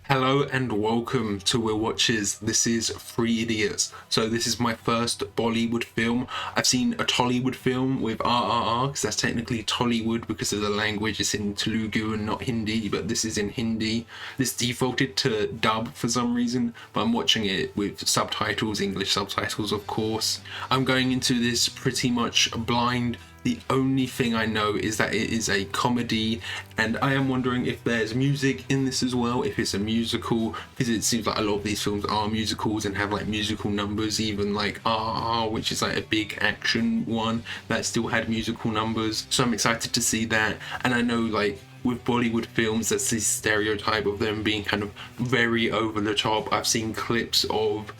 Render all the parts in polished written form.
Hello and welcome to Will Watches. This is Three Idiots. So this is my first Bollywood film. I've seen a Tollywood film with RRR, because that's technically Tollywood because of the language. It's in Telugu and not Hindi, but this is in Hindi. This defaulted to dub for some reason, but I'm watching it with subtitles, English subtitles of course. I'm going into this pretty much blind. The only thing I know is that it is a comedy, and I am wondering if there's music in this as well, if it's a musical, because it seems like a lot of these films are musicals and have like musical numbers, even like RRR, which is like a big action one that still had musical numbers. So I'm excited to see that. And I know like with Bollywood films, that's this stereotype of them being kind of very over the top. I've seen clips of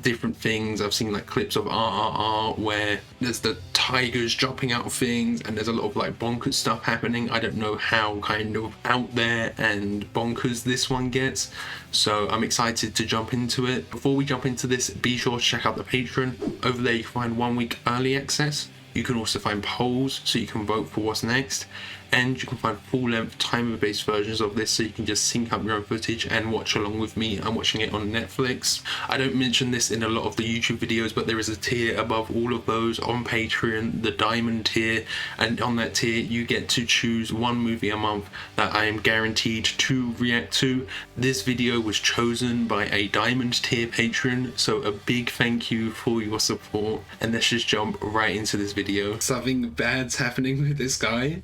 different things. I've seen like clips of RRR where there's the tigers jumping out of things and there's a lot of like bonkers stuff happening. I don't know how kind of out there and bonkers this one gets, so I'm excited to jump into it. Before we jump into this, be sure to check out the Patreon. Over there you can find 1 week early access. You can also find polls so you can vote for what's next, and you can find full-length timer-based versions of this so you can just sync up your own footage and watch along with me. I'm watching it on Netflix. I don't mention this in a lot of the YouTube videos, but there is a tier above all of those on Patreon, the Diamond tier, and on that tier you get to choose one movie a month that I am guaranteed to react to. This video was chosen by a Diamond tier patron, so a big thank you for your support, and let's just jump right into this video. Something bad's happening with this guy.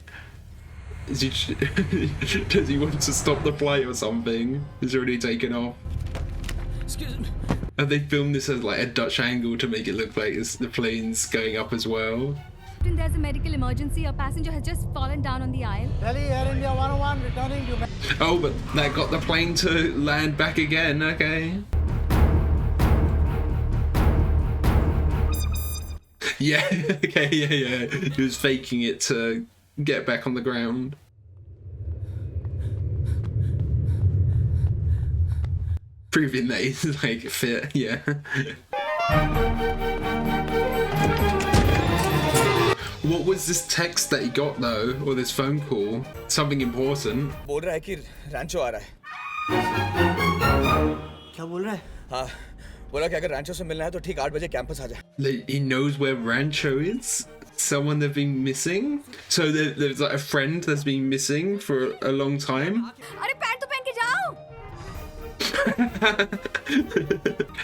Does he want to stop the flight or something? He's already taken off. Excuse me. Have they filmed this as like a Dutch angle to make it look like it's the plane's going up as well? There's a medical emergency. A passenger has just fallen down on the aisle. Delhi Air India 101 returning to... Oh, but that got the plane to land back again, okay. Yeah, okay, yeah. He was faking it to get back on the ground. Proving that he's like fit, yeah. What was this text that he got though, or this phone call? Something important. बोल रहा है कि रैंचो आ रहा है। क्या बोल रहा है? हाँ, बोला कि अगर रैंचो से मिलना है तो ठीक 8 बजे कैंपस आ जा। He knows where Rancho is? Someone they've been missing? So there's like a friend that's been missing for a long time? अरे पैंट तो पहन के जाओ।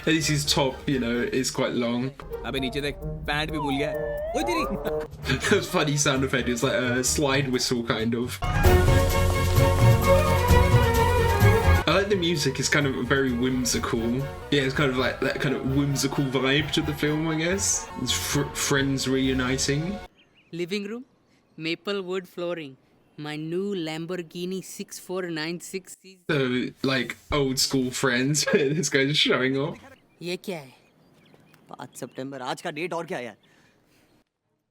At least his top, you know, is quite long. अबे नीचे देख, pant भी भूल गया है। ओए तेरी। That was funny sound effect. It's like a slide whistle kind of. I like the music. It's kind of very whimsical. Yeah, it's kind of like that kind of whimsical vibe to the film, I guess. It's friends reuniting. Living room, maple wood flooring. My new Lamborghini 6496 is... So, like, old school friends. This guy's showing off. ये क्या है? 5 सितंबर आज का date और क्या है?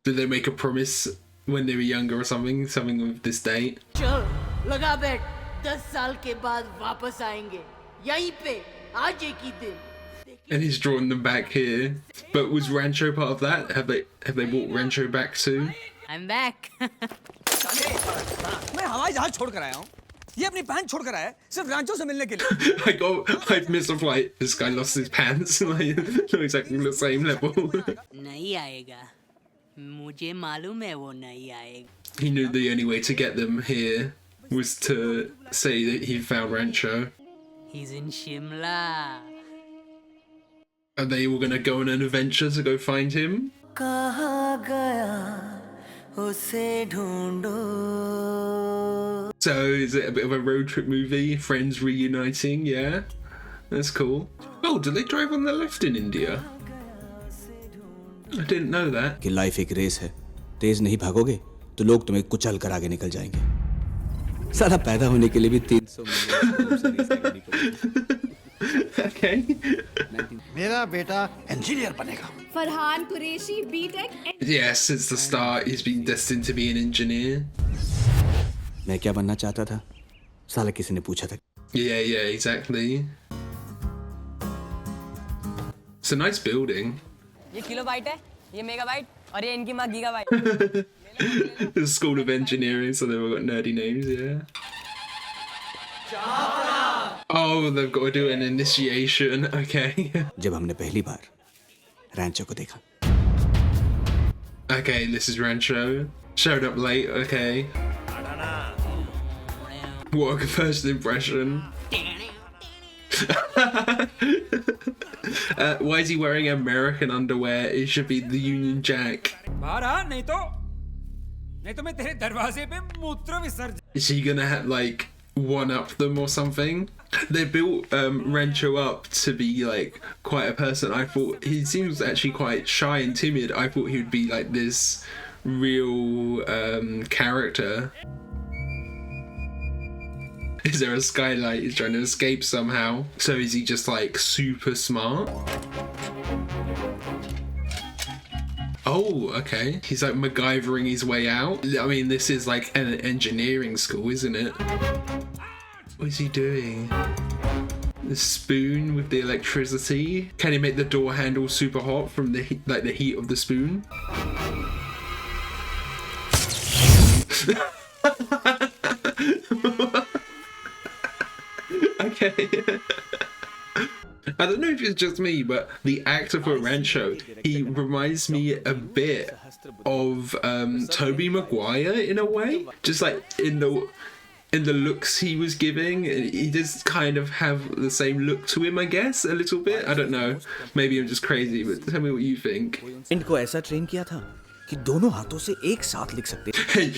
Did they make a promise when they were younger or something? Something with this date? चल, लगा बैठ. 10 साल के बाद वापस आएंगे. यहीं पे, आज एक ही दिन. And he's drawn them back here. But was Rancho part of that? Have they brought Rancho back too? I'm back. मैं हवाई जहाज छोड़ कर आया हूँ। ये अपनी पैंट छोड़ कर आया है, सिर्फ रैंचो से मिलने के लिए। I've missed a flight. This guy lost his pants. Like, not exactly the same level. नहीं आएगा. मुझे मालूम है वो नहीं आएगा. He knew the only way to get them here was to say that he found Rancho. He's in Shimla. Are they all gonna go on an adventure to go find him? कहाँ गया उसे ढूंढो. So is it a bit of a road trip movie? Friends reuniting, yeah? That's cool. Oh, do they drive on the left in India? I didn't know that. कि life एक race है, तेज नहीं भागोगे तो लोग तुम्हें कुचल कर आगे निकल जाएंगे। साला पैदा होने के लिए भी 300 मिलियन Okay. मेरा बेटा इंजीनियर बनेगा. Farhan Qureshi BTech. Yes, since the start, he's been destined to be an engineer. मैं क्या बनना चाहता था? साला किसी ने पूछा था. Yeah, exactly. It's a nice building. ये किलोबाइट है, ये मेगाबाइट और ये इनकी माँ gigabyte. The School of Engineering, so they've all got nerdy names, yeah. Oh, they've got to do an initiation, okay. जब हमने पहली बार रैंचो को देखा, Okay, this is Rancho. Showed up late, okay. What a first impression. Why is he wearing American underwear? It should be the Union Jack. बाहर आ, नहीं तो मैं तेरे दरवाजे पे मूत्र विसर्जन. Is he gonna have, like, one up them or something? They built Rancho up to be like quite a person. I thought he seems actually quite shy and timid. I thought he would be like this real character. Is there a skylight? He's trying to escape somehow. So is he just like super smart? Oh, okay. He's like MacGyvering his way out. I mean, this is like an engineering school, isn't it? What is he doing? The spoon with the electricity. Can he make the door handle super hot from the heat, like the heat of the spoon? Okay. I don't know if it's just me, but the actor for Rancho, he reminds me a bit of Tobey Maguire in a way. Just like in the looks he was giving, he does kind of have the same look to him, I guess, a little bit. I don't know. Maybe I'm just crazy, but tell me what you think. इनको ऐसा train किया था कि दोनों हाथों से एक साथ लिख सकते.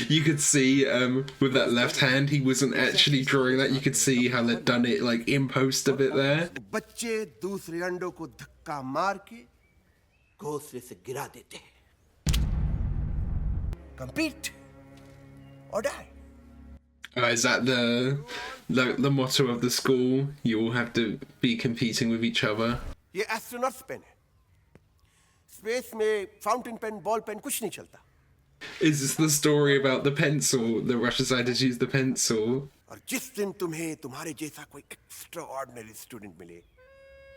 You could see with that left hand, he wasn't actually drawing that. You could see how they'd done it like in post a bit there. बच्चे दूसरे अंडों को धक्का मार के घोंसले से गिरा देते हैं. Compete or die. Is that the motto of the school? You all have to be competing with each other. ये एस्ट्रोनॉट्स पेन है. स्पेस में फाउंटेन पेन, बॉल पेन कुछ नहीं चलता. Is this the story about the pencil? The Russian scientists use the pencil. और जिस दिन तुम्हें तुम्हारे जैसा कोई एक्स्ट्राऑर्डिनरी स्टूडेंट मिले,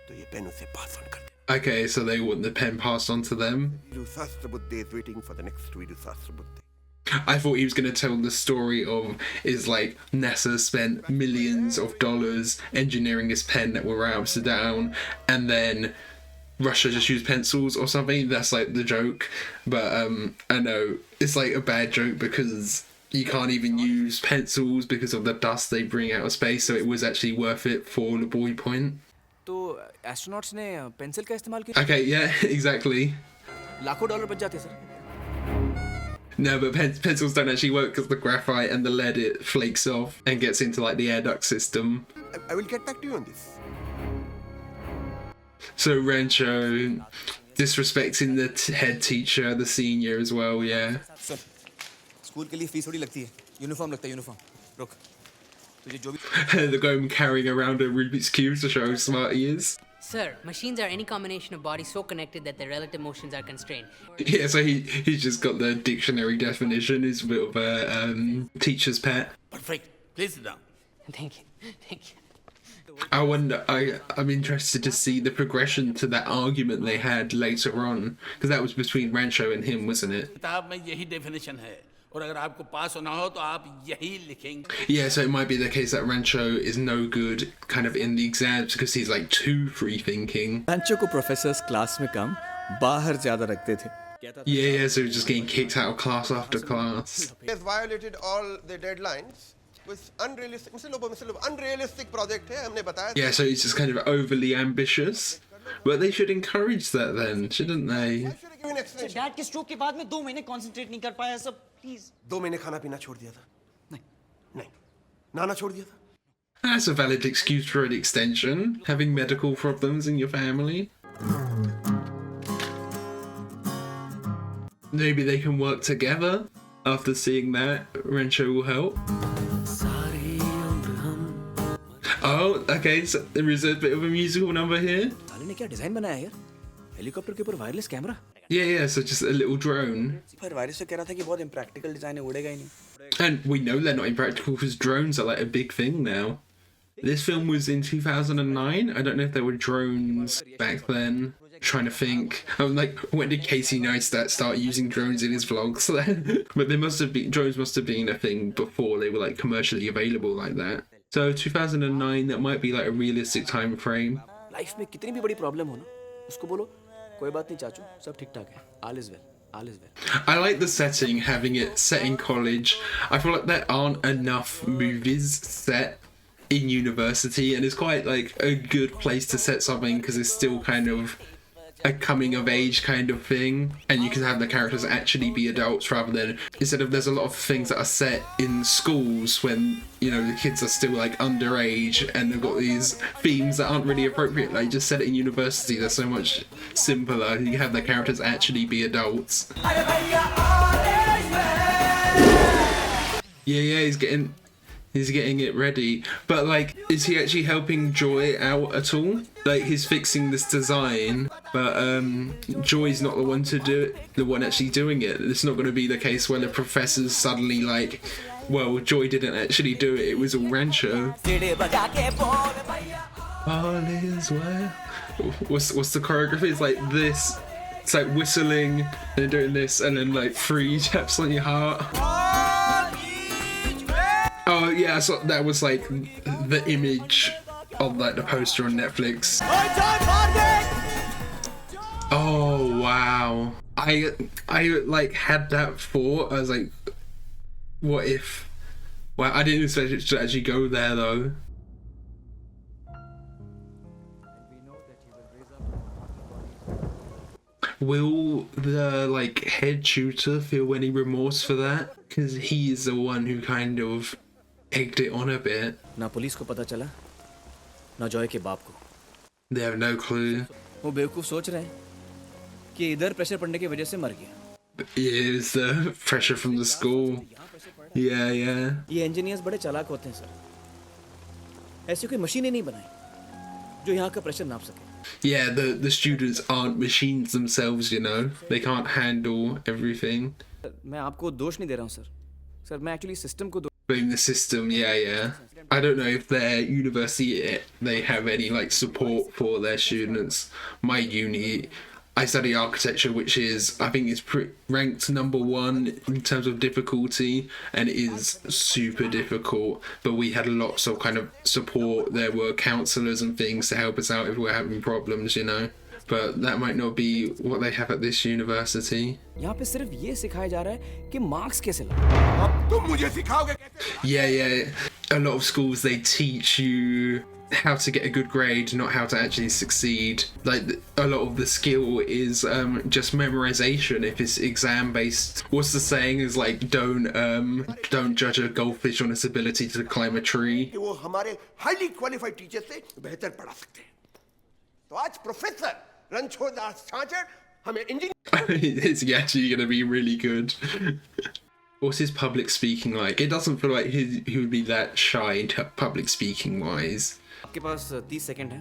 तो ये पेन उसे पास ऑन कर देना. Okay, so they want the pen passed on to them. Viru Sahasrabuddhe is waiting for the next Viru Sahasrabuddhe. I thought he was going to tell the story of is like NASA spent millions of dollars engineering this pen that were out down, and then Russia just used pencils or something. That's like the joke, but I know it's like a bad joke because you can't even use pencils because of the dust they bring out of space. So it was actually worth it for the boy point. तो astronauts ने pencil का इस्तेमाल किया. Okay, yeah, exactly. लाखों dollar बच जाते sir. No, but pencils don't actually work because the graphite and the lead, it flakes off and gets into like the air duct system. I will get back to you on this. So Rancho disrespecting the head teacher, the senior as well, yeah. Sir, school के लिए fees थोड़ी लगती है. Uniform लगता है uniform. रुक. तुझे जो भी. They're going carrying around a Rubik's Cube to show how smart he is. Sir, machines are any combination of bodies so connected that their relative motions are constrained. Yeah, so he's just got the dictionary definition. He's a bit of a teacher's pet. Perfect. Please sit down. Thank you. Thank you. I wonder. I'm interested to see the progression to that argument they had later on, because that was between Rancho and him, wasn't it? किताब में यही definition है. और अगर आपको पास होना हो तो आप यही लिखेंगे. Yeah, so it might be the case that Rancho is no good kind of in the exams because he's like too free thinking. रैंचो को प्रोफेसर्स क्लास में कम बाहर ज्यादा रखते थे. Yeah, so he's just getting kicked out of class after class. He has violated all the deadlines with unrealistic. Mr. Lobo, unrealistic project है, हमने बताया. Yeah, so he's just kind of overly ambitious. But they should encourage that then, shouldn't they? Why should I give an explanation? Dad के stroke के बाद में 2 महीने concentrate नहीं कर पाया सब. प्लीज 2 महीने खाना पीना छोड़ दिया था. नहीं. नाना छोड़ दिया था. That's a valid excuse for an extension, having medical problems in your family. Maybe they can work together. After seeing that, Rancho will help. Oh, okay, so there is a bit of a musical number here. साले ने क्या design बनाया यार? Helicopter के ऊपर wireless camera. Yeah, so just a little drone. फिर virus से कह रहा था कि बहुत इम्प्रैक्टिकल डिजाइन है, उड़ेगा ही नहीं. And we know they're not impractical because drones are like a big thing now. This film was in 2009. I don't know if there were drones back then. trying to think. I'm like, when did Casey Neistat start using drones in his vlogs? But drones must have been a thing before they were like commercially available like that. So 2009, that might be like a realistic time frame. Life में कितनी भी बड़ी problem हो ना, उसको बोलो कोई बात नहीं चाचू, सब ठीक ठाक है, all is well. All is well. I like the setting, having it set in college. I feel like there aren't enough movies set in university, and it's quite like a good place to set something because it's still kind of a coming of age kind of thing, and you can have the characters actually be adults rather than, instead of, there's a lot of things that are set in schools when, you know, the kids are still like underage and they've got these themes that aren't really appropriate. Like, just set it in university, they're so much simpler. You have the characters actually be adults. Yeah, he's getting it ready. But like, is he actually helping Joy out at all? Like, he's fixing this design, but Joy's not the one to do it, the one actually doing it. It's not going to be the case where the professor's suddenly like, well, Joy didn't actually do it, it was all Rancho. All is well. What's the choreography? It's like this. It's like whistling and doing this, and then like 3 taps on your heart. Oh yeah, so that was like the image of like the poster on Netflix. Oh wow. I like had that thought. I was like, what if? Well, I didn't expect it to actually go there though. Will the like head shooter feel any remorse for that? Because he is the one who kind of egged it on a bit. ना police को पता चला, ना Joy के बाप को. They have no clue. वो बेवकूफ सोच रहे हैं कि इधर प्रेशर पड़ने की वजह से मर गया. It is the pressure from the school. Yeah. ये इंजीनियर्स बड़े चालाक होते हैं सर. ऐसी कोई मशीन ही नहीं बनाई जो यहाँ का प्रेशर नाप सके. Yeah, the students aren't machines themselves, you know. They can't handle everything. मैं आपको दोष नहीं दे रहा हूँ सर. सर मैं एक्चुअली सिस्टम को Blame the system, yeah. I don't know if their university, they have any like support for their students. My uni, I study architecture, which is, I think it's ranked #1 in terms of difficulty, and it is super difficult, but we had lots of kind of support. There were counsellors and things to help us out if we're having problems, you know. But that might not be what they have at this university. यहाँ पे सिर्फ ये सिखाया जा रहा है कि marks कैसे लाओ. अब तुम मुझे सिखाओगे. Yeah. A lot of schools, they teach you how to get a good grade, not how to actually succeed. Like, a lot of the skill is just memorization if it's exam based. What's the saying is like, don't judge a goldfish on its ability to climb a tree. कि वो हमारे highly qualified teacher से बेहतर पढ़ा सकते हैं. तो आज प्रोफेसर रणछोड़ दास छाछड़ हमें engineer. It's actually going to be really good. What's his public speaking like? It doesn't feel like he would be that shy in public speaking wise. आपके पास 30 सेकंड है.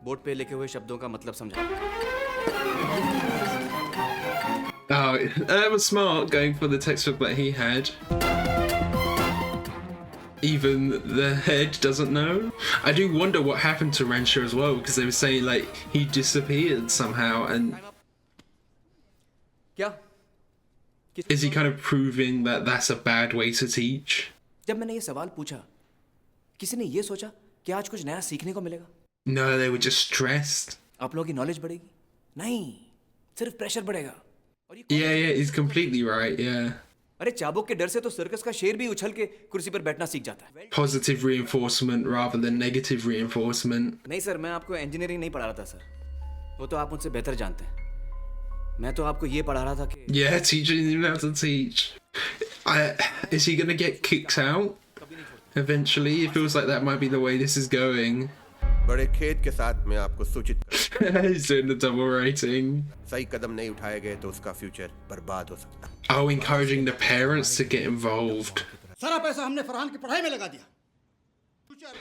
बोर्ड पे लिखे हुए शब्दों का मतलब समझाओ. Oh, that was smart, going for the textbook that he had. Even the head doesn't know. I do wonder what happened to Rancho as well, because they were saying like he disappeared somehow, and क्या? is he kind of proving that that's a bad way to teach? जब मैंने ये सवाल पूछा, किसी ने ये सोचा कि आज कुछ नया सीखने को मिलेगा? No, they were just stressed. आप लोगों की नॉलेज बढ़ेगी? नहीं, सिर्फ प्रेशर बढ़ेगा. Yeah, he's completely right, yeah. अरे चाबुक के डर से तो सर्कस का शेर भी उछल के कुर्सी पर बैठना सीख जाता है. Positive reinforcement rather than negative reinforcement. नहीं सर, मैं आपको इंजीनियरिंग नहीं पढ़ा रहा था सर. वो तो आप मुझसे बेहतर जानते हैं. मैं तो आपको ये पढ़ा रहा था कि Yeah, teaching him how to teach. Is he gonna get kicked out eventually? It feels like that might be the way this is going. बड़े खेद के साथ मैं आपको सूचित He's doing the double rating. सही कदम नहीं उठाए गए तो उसका फ्यूचर बर्बाद हो सकता है. Oh, encouraging the parents to get involved. सारा पैसा हमने फरहान की पढ़ाई में लगा दिया.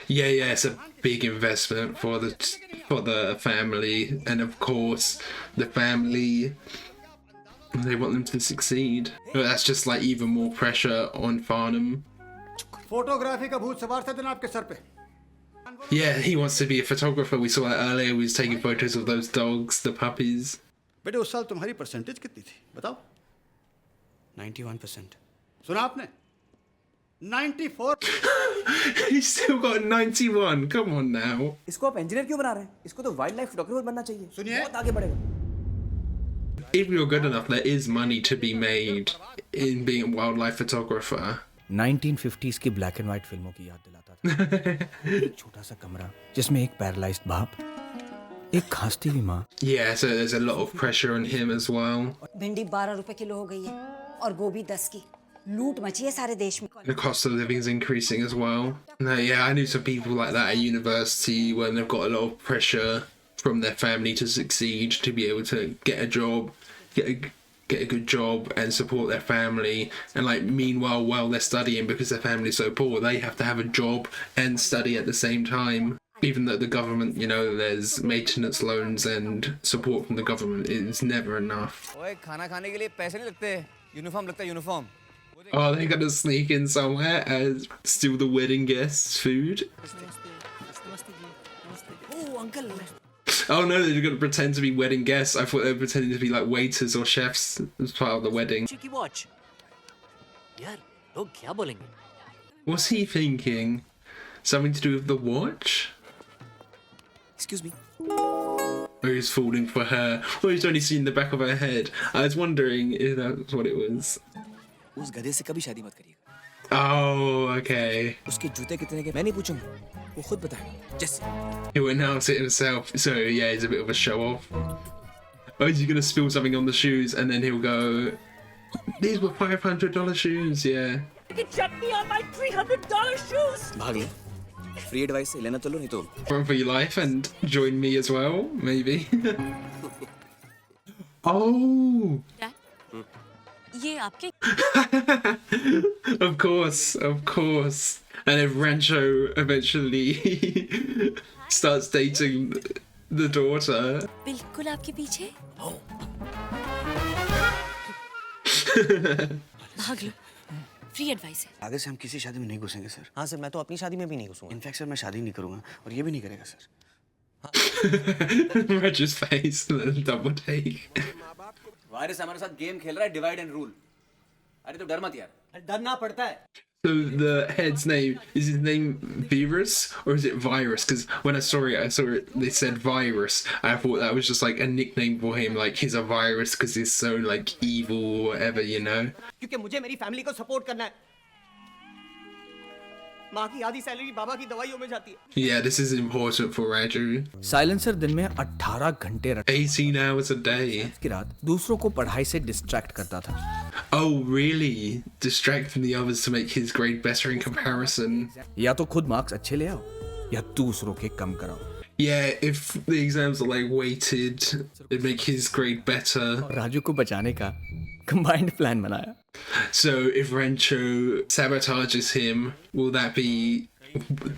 Yeah, it's a big investment for the family, and of course the family, they want them to succeed. But that's just like even more pressure on Farnham. Photography का भूत सवार था दिन आपके सर पे. Yeah, he wants to be a photographer. We saw that earlier. He was taking photos of those dogs, the puppies. बेटे उस साल तुम्हारी परसेंटेज कितनी थी बताओ? 91%. सुना आपने? 94. He's still got 91. Come on now. इसको आप इंजीनियर क्यों बना रहे हैं? इसको तो वाइल्ड लाइफ फोटोग्राफर बनना चाहिए। सुनिए। बहुत आगे बढ़ेगा। If you're good enough, there is money to be made in being a wildlife photographer. 1950s की ब्लैक एंड व्हाइट फिल्मों की याद दिलाता था। एक छोटा सा कमरा जिसमें एक पैरालाइज्ड बाप, एक खांसती हुई माँ। Yeah, so there's a lot of pressure on him as well. भिंडी 12 रुपए किलो हो गई है और गोभी 10 की। लूट मची है सारे देश में। The cost of living is increasing as well. No, yeah, I knew some people like that at university when they've got a lot of pressure from their family to succeed, to be able to get a job, get a good job and support their family. And like meanwhile, while they're studying, because their family's so poor, they have to have a job and study at the same time. Even though the government, you know, there's maintenance loans and support from the government, it's never enough. ओए खाना खाने के लिए पैसे नहीं लगते, uniform लगता है uniform. Oh, they're gonna sneak in somewhere and steal the wedding guests' food. Oh no, they're gonna pretend to be wedding guests. I thought they were pretending to be like waiters or chefs as part of the wedding. What's he thinking? Something to do with the watch? Excuse me. Or he's falling for her. Well, he's only seen the back of her head. I was wondering if that's what it was. उस गधे से कभी शादी मत करिएगा. Oh, okay. उसके जूते कितने के मैं नहीं पूछूंगा, वो खुद बताएगा। जैसे He'll announce it himself. So yeah, he's a bit of a show off. Oh, is he gonna spill something on the shoes and then he'll go, "These were $500 shoes." Yeah. भाग ले। फ्री एडवाइस से लेना तो लो, नहीं तो Run for your life and join me as well, maybe. Oh. ये आपके Of course. And if Rancho eventually starts dating the daughter. बिल्कुल आपके पीछे। भाग लो। फ्री एडवाइस है। आगे से हम किसी शादी में नहीं घुसेंगे सर. हाँ सर, मैं तो अपनी शादी में भी नहीं घुसूंगा। इनफैक्ट सर मैं शादी नहीं करूंगा और ये भी नहीं करेगा sir. Rancho's face, the double take. Virus हमारे साथ गेम खेल रहा है, डिवाइड एंड रूल. अरे तो डर मत यार. डरना पड़ता है। So the head's name, is his name Virus or is it Virus? Because when I saw it, they said Virus. I thought that was just like a nickname for him, like he's a virus because he's so like evil or whatever, you know? क्योंकि मुझे मेरी family को support करना है। माँ की आधी salary बाबा की दवाइयों में जाती है। Yeah, this is important for Raju. Silencer दिन में 18 घंटे 18 hours a day. की रात दूसरों को पढ़ाई से डिस्ट्रैक्ट करता था। Oh, really? Distract from the others to make his grade better in comparison. या तो खुद मार्क्स अच्छे ले आओ या दूसरों के कम कराओ। Yeah, if the exams are like weighted, it'd make his grade better. Raju को बचाने का कंबाइंड प्लान बनाया। So if Rancho sabotages him,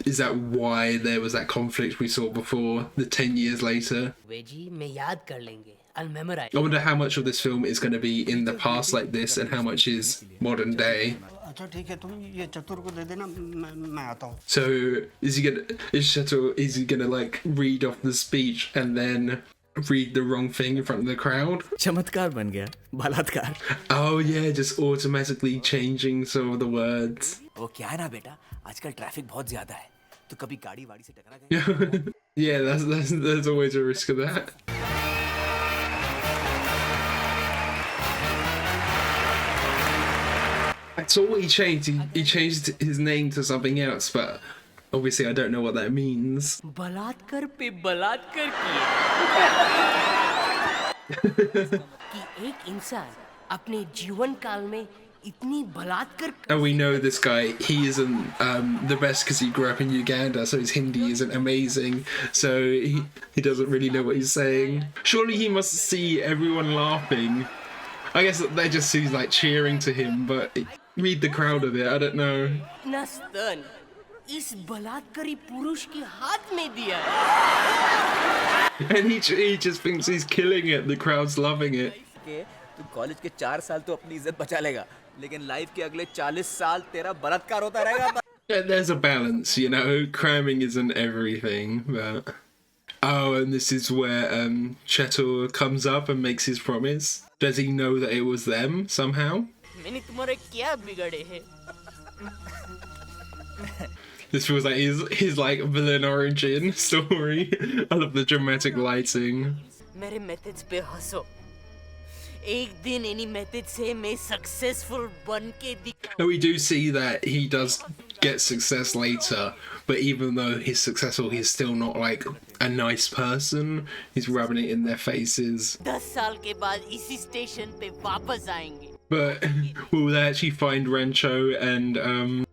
is that why there was that conflict we saw before, the 10 years later? Veggie में याद कर लेंगे। I'll memorize. I wonder how much of this film is going to be in the past like this and how much is modern day. अच्छा ठीक है, तुम ये चतुर को दे देना, मैं आता हूँ। So is he gonna like read off the speech and then read the wrong thing in front of the crowd? चमत्कार बन गया, बलात्कार। Oh yeah, just automatically changing some of the words. वो क्या है ना बेटा, आजकल ट्रैफिक बहुत ज्यादा है, तो कभी गाड़ी वाड़ी से टकरा गया. Yeah, that's always a risk of that. I saw what he changed. He changed his name to something else, but obviously I don't know what that means. बलात्कार पे बलात्कार किए कि एक इंसान अपने जीवन काल में इतनी बलात्कार And we know this guy, he isn't the best because he grew up in Uganda, so his Hindi isn't amazing, so he doesn't really know what he's saying. Surely he must see everyone laughing. I guess they just see like cheering to him, but read the crowd of it, I don't know. अपना स्तन इस बलात्कारी पुरुष के हाथ में दिया है। And he just thinks he's killing it, the crowd's loving it. तू कॉलेज के 4 साल तो अपनी इज्जत बचा लेगा, लेकिन लाइफ के अगले 40 साल तेरा बलात्कार होता रहेगा। There's a balance, you know. Cramming isn't everything, but oh, and this is where Chetul comes up and makes his promise. Does he know that it was them somehow? This feels like his like villain origin story. I love the dramatic lighting. मेरे methods पे हंसो. एक दिन इन्हीं methods से मैं successful बन के दिखाऊं. And we do see that he does get success later, but even though he's successful, he's still not like a nice person. He's rubbing it in their faces. 10 साल के बाद इसी station पे वापस आएंगे. But will they actually find Rancho, and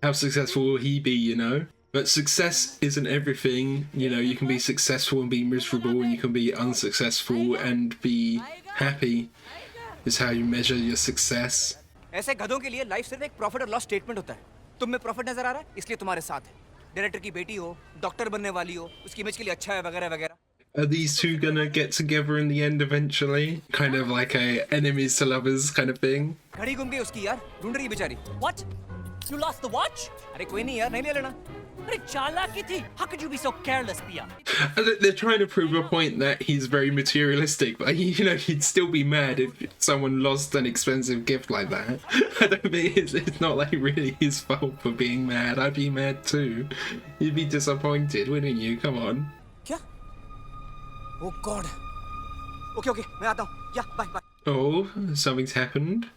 how successful will he be, you know? But success isn't everything, you know. You can be successful and be miserable, and you can be unsuccessful and be happy. Is how you measure your success. ऐसे गधों के लिए life सिर्फ एक profit और loss statement होता है. तुम में प्रॉफिट नजर आ रहा है, इसलिए तुम्हारे साथ है. डायरेक्टर की बेटी हो, डॉक्टर बनने वाली हो, उसकी इमेज के लिए अच्छा है वगैरह वगैरह. Are these two gonna get together in the end eventually? Kind of like a enemies to lovers kind of thing. घड़ी गुम गई उसकी यार, ढूंढ रही बेचारी. What? You lost the watch? अरे कोई नहीं यार, नहीं ले लेना. अरे चालाकी थी. How could you be so careless, Pia? They're trying to prove a point that he's very materialistic, but you know, he'd still be mad if someone lost an expensive gift like that. I don't think it's not like really his fault for being mad. I'd be mad too. You'd be disappointed, wouldn't you? Come on. क्या? Oh God. Okay, मैं आता हूँ. Yeah, bye. Oh, something's happened.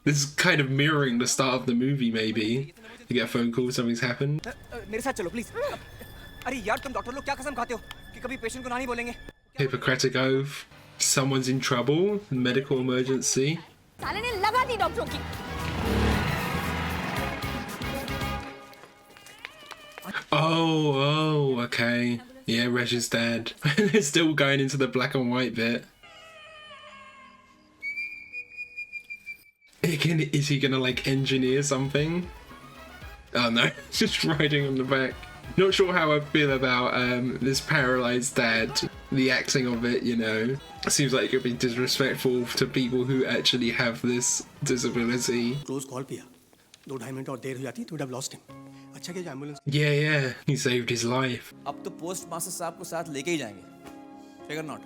This is kind of mirroring the start of the movie, maybe. You get a phone call, something's happened. मेरे साथ चलो please. अरे यार तुम डॉक्टर लोग क्या कसम खाते हो कि कभी पेशेंट को ना नहीं बोलेंगे? Hippocratic oath. Someone's in trouble. Medical emergency. साले ने लगा दी डॉक्टरों की. Oh, okay. Yeah, Reg's dad. They're still going into the black and white bit. Is he gonna like engineer something? Oh no, just riding on the back. Not sure how I feel about this paralyzed dad. The acting of it, you know, seems like it could be disrespectful to people who actually have this disability. Close call पिया 2-2.5 minute और देर हो जाती तो would have lost him. अच्छा कि ambulance. Yeah, he saved his life. अब तो post master साहब को साथ लेके ही जाएंगे. Figure not.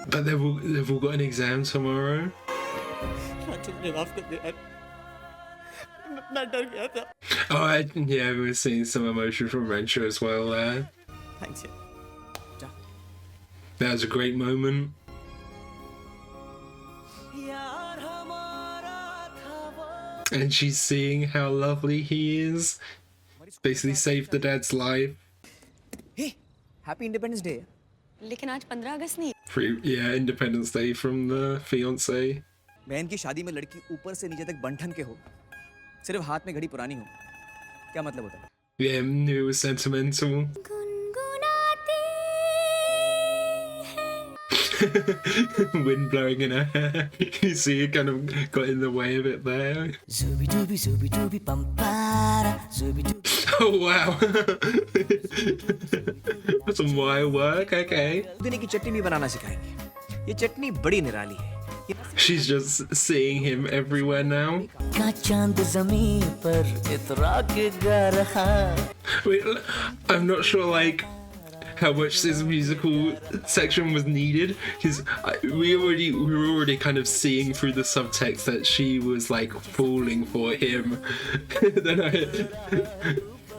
But they've all got an exam tomorrow. Oh, yeah, we're seeing some emotion from Rancho as well there. Thanks. That was a great moment. And she's seeing how lovely he is. Basically saved the dad's life. Hey, Happy Independence Day. लेकिन आज 15 अगस्त नहीं. Yeah, Independence Day from the fiance. बहन की शादी में लड़की ऊपर से नीचे तक बनठन के हो, सिर्फ हाथ में घड़ी पुरानी हो, क्या मतलब होता है? Yeah, knew it was sentimental. Wind blowing in her hair. You see it kind of got in the way of it there. Oh wow. That's some wild work, okay. पुदीने की चटनी भी बनाना सिखाएंगे. ये चटनी बड़ी निराली है. She's just seeing him everywhere now. Wait, I'm not sure like how much this musical section was needed, because we were already kind of seeing through the subtext that she was like falling for him.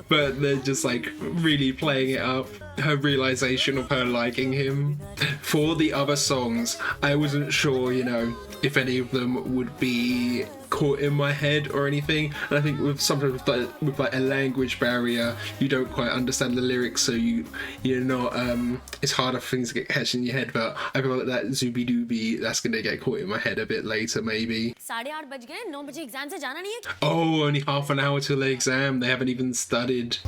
But they're just like really playing it up, her realization of her liking him. For the other songs, I wasn't sure, you know, if any of them would be caught in my head or anything. And I think sometimes with like a language barrier, you don't quite understand the lyrics, so you're not it's harder for things to get catched in your head. But I feel like that Zooby Dooby, that's gonna get caught in my head a bit later maybe. 8:30 बज गए, 9 बजे exam से जाना नहीं है. Oh, only half an hour till the exam. They haven't even studied.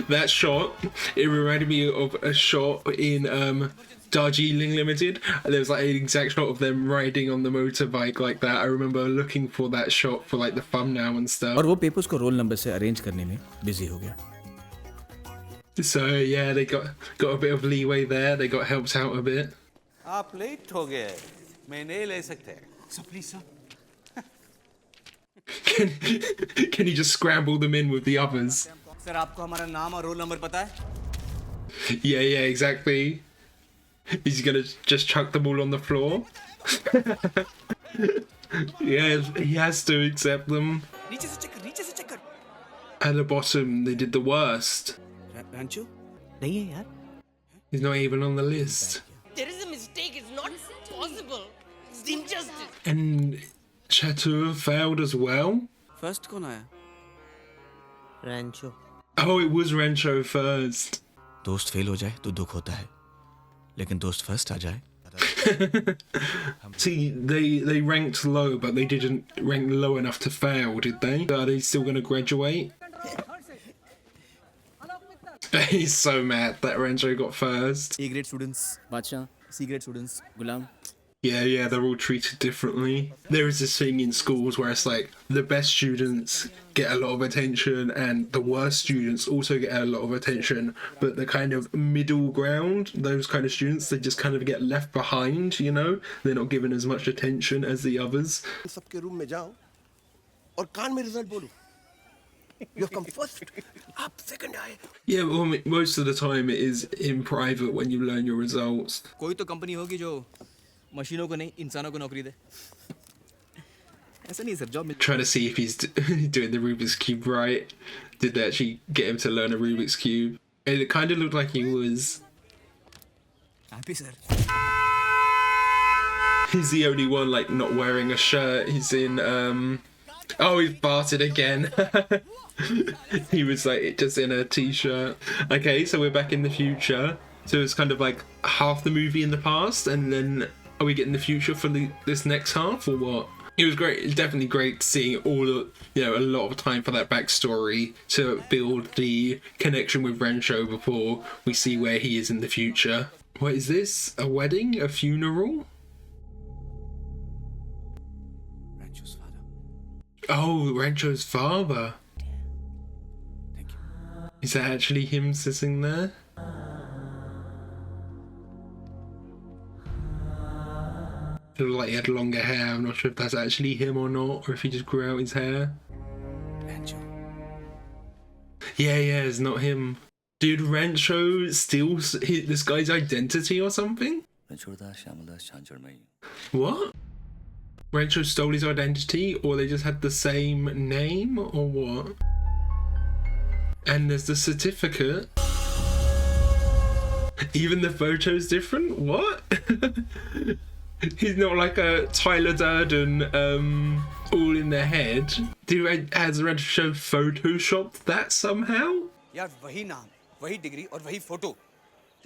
That shot, it reminded me of a shot in Darjeeling Limited. There was like an exact shot of them riding on the motorbike like that. I remember looking for that shot for like the thumbnail and stuff. और वो papers को roll number से arrange करने में busy हो गया. So yeah, they got a bit of leeway there. They got helped out a bit. आप late हो गए, मैं नहीं ले सकते. Sir please sir. Can he just scramble them in with the others? Sir आपको हमारा नाम और रोल नंबर पता है? Yeah, exactly. He's gonna just chuck them all on the floor. Yeah, he has to accept them. नीचे से check कर. At the bottom, they did the worst. Rancho? नहीं है यार. He's not even on the list. There is a mistake. It's not possible. It's injustice. And Chatur failed as well. First कौन आया? Rancho. Oh, it was Rancho first. दोस्त fail हो जाए तो दुख होता है, लेकिन दोस्त फर्स्ट आ जाए. See, they ranked low, but they didn't rank low enough to fail, did they? Are they still going to graduate? He's so mad that Rancho got first. A grade students बादशाह, C grade students Ghulam. Yeah, they're all treated differently. There is this thing in schools where it's like the best students get a lot of attention and the worst students also get a lot of attention, but the kind of middle ground, those kind of students, they just kind of get left behind, you know? They're not given as much attention as the others. सबके room में जाओ और कान में result बोलो. You have come first. आप second आए. Yeah, well, most of the time it is in private when you learn your results. कोई तो कंपनी होगी जो मशीनों को नहीं इंसानों को नौकरी दे. ऐसा नहीं sir, job mill. Trying to see if he's doing the Rubik's Cube right. Did they actually get him to learn a Rubik's Cube? It kind of looked like he was. Happy sir. He's the only one like not wearing a shirt. He's in oh, he's farted again. He was like just in a t-shirt. Okay, so we're back in the future. So it's kind of like half the movie in the past, and then are we getting the future for this next half or what? It was great. It's definitely great seeing all the, a lot of time for that backstory to build the connection with Rancho before we see where he is in the future. What is this? A wedding? A funeral? Rancho's father. Oh, Rancho's father. Thank you. Is that actually him sitting there? It looked like he had longer hair. I'm not sure if that's actually him or not, or if he just grew out his hair. Rancho. Yeah, it's not him. Did Rancho steal this guy's identity or something? What? Rancho stole his identity, or they just had the same name, or what? And there's the certificate. Even the photo's different? What? He's not like a Tyler Durden, all in their head. Has Rancho photoshopped that somehow? यार वही नाम, वही degree और वही photo.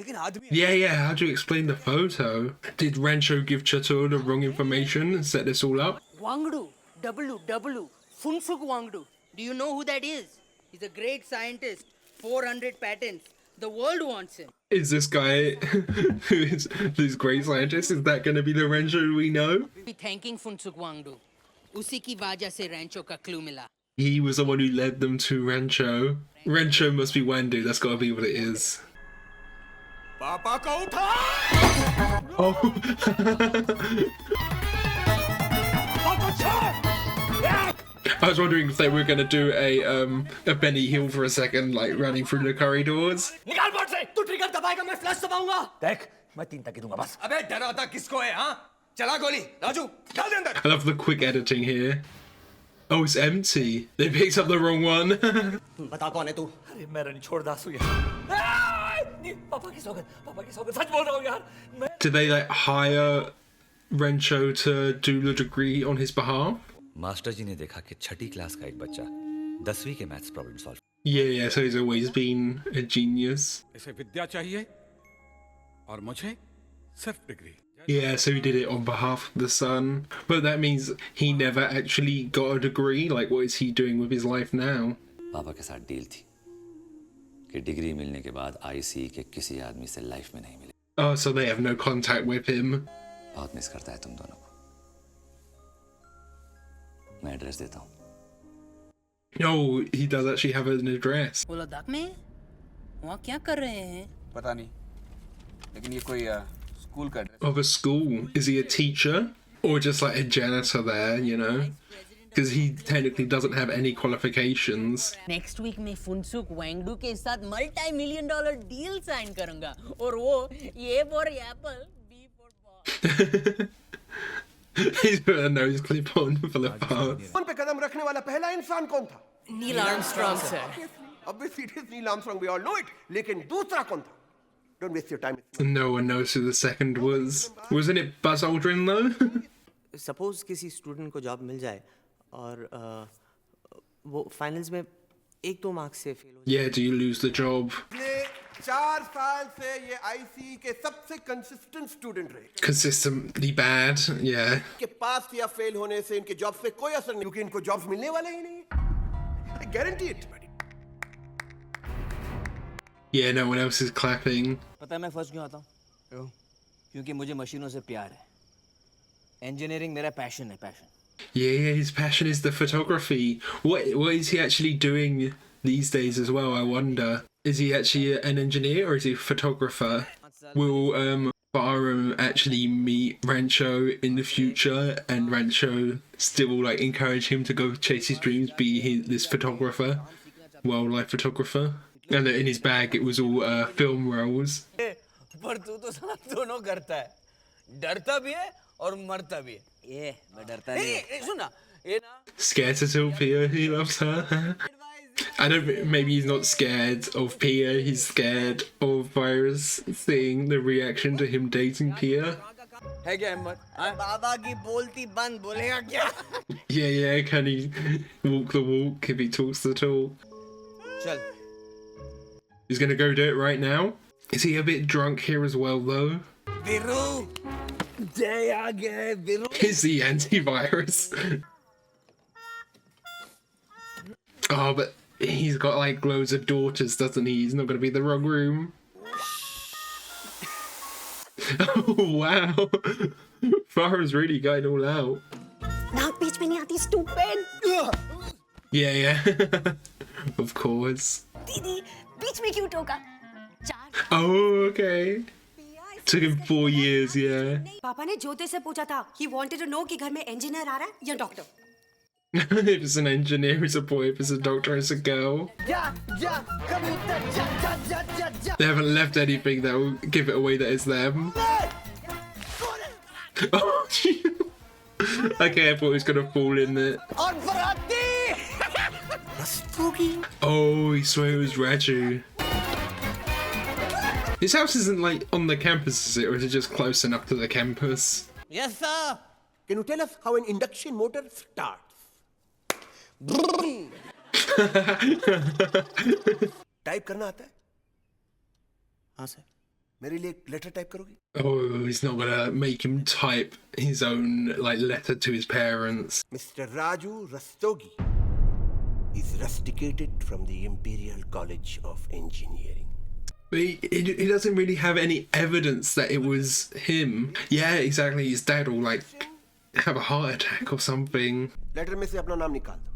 लेकिन आदमी. Yeah. How do you explain the photo? Did Rancho give Chatur the wrong information and set this all up? Wangdu. W. Funsuk Wangdu. Do you know who that is? He's a great scientist. 400 patents. The world wants him. Is this guy who is this great scientist? Is that going to be the Rancho we know? Be thanking Funsuk Wangdu. Usi ki wajah se Rancho ka clue mila. He was the one who led them to Rancho. Rancho must be Wandu. That's got to be what it is. पापा को उठा. I was wondering if they were going to do a Benny Hill for a second, like running through the corridors. निकाल board से. तू trigger दबाएगा मैं flash दबाऊंगा. देख मैं 3 तक दूंगा बस. अबे डराता किसको है हाँ? चला गोली. राजू डाल दे अंदर. I love the quick editing here. Oh, it's empty. They picked up the wrong one. बता कौन है तू? अरे मैं रणछोड़ दास हूँ यार. पापा की सौगंध सच बोल रहा हूँ यार. Did they like hire Rancho to do the degree on his behalf? Master ji ने देखा कि 6ठी क्लास का एक बच्चा 10वीं के maths problem solve. Yeah, so he's always been a genius. इसे विद्या चाहिए और मुझे सिर्फ degree. Yeah, so he did it on behalf of the son. But that means he never actually got a degree. Like, what is he doing with his life now? पापा के साथ deal थी कि डिग्री मिलने के बाद IC के किसी आदमी से लाइफ में नहीं मिले. Oh, so they have no contact with him. बहुत मिस करता है तुम दोनों को. मैं एड्रेस देता हूँ. Oh, he does actually have an address. वो लद्दाख में वहाँ क्या कर रहे हैं? पता नहीं. लेकिन ये कोई स्कूल का address. Of a school. Is he a teacher? Or just like a janitor there, you know? because he technically doesn't have any qualifications. Next week मैं फुनसुक वांगडू के साथ $multi-million डील साइन करूंगा और वो A for apple, B for ball. He's put a nose clip on for the past. उन पे कदम रखने वाला पहला इंसान कौन था? Neil Armstrong sir. Obviously it is Neil Armstrong, we all know it. लेकिन दूसरा कौन था? Don't waste your time. No one knows who the second was. Wasn't it Buzz Aldrin though? Suppose किसी स्टूडेंट को जॉब मिल जाए और वो finals में 1-2 मार्क्स से फेल हो जाए. Yeah, do you lose the job? 4 साल से ये आईसी के सबसे कंसिस्टेंट स्टूडेंट रहे. Consistently bad, yeah. के पास या फेल होने से इनके जॉब पे कोई असर नहीं, क्योंकि इनको जॉब्स मिलने वाले ही नहीं. I guarantee it. Yeah, no one else is clapping. पता है मैं फर्स्ट क्यों आता हूँ? क्यों? क्योंकि मुझे मशीनों से प्यार है. इंजीनियरिंग मेरा पैशन है, passion. Yeah, his passion is the photography. What is he actually doing these days as well, I wonder? Is he actually an engineer or is he a photographer? Will Barham actually meet Rancho in the future and Rancho still like encourage him to go chase his dreams, be this photographer, wildlife photographer? And in his bag it was all film rolls. पर तू तो साला दोनों करता है. डरता भी है और मरता भी है. ये मैं डरता नहीं. सुन ना, ये ना. Scared to tell Pia he loves her. I don't. Maybe he's not scared of Pia. He's scared of Virus seeing the reaction to him dating Pia. है क्या हिम्मत? बाबा की बोलती बंद, बोलेगा क्या? Yeah. Can he walk the walk if he talks the talk? चल. He's gonna go do it right now. Is he a bit drunk here as well, though? Biru, जय आ गए Biru. Is he antivirus? Oh, but he's got like loads of daughters, doesn't he? He's not gonna be in the wrong room. Oh wow! Farah's really going all out. नाक बीच में नहीं आती, stupid. Yeah. Of course. दीदी बीच में क्यों टोका? Oh, okay. Took him 4 years, yeah. पापा ने ज्योति से पूछा था. He wanted to know कि घर में इंजीनियर आ रहा है या doctor. If it's an engineer, it's a boy. If it's a doctor, it's a girl. They haven't left anything that will give it away that it's them. Oh, okay, I thought he was gonna fall in it. Oh, he swore it was Raju. His house isn't like on the campus, is it? Or is it just close enough to the campus? Yes, sir. Can you tell us how an induction motor starts? Type करना आता है? हाँ sir. मेरे लिए letter type करोगी? Oh, he's not gonna make him type his own like letter to his parents. Mr. Raju Rastogi is rusticated from the Imperial College of Engineering. But he doesn't really have any evidence that it was him. Yeah, exactly. His dad will like have a heart attack or something. Letter में से अपना नाम निकाल दो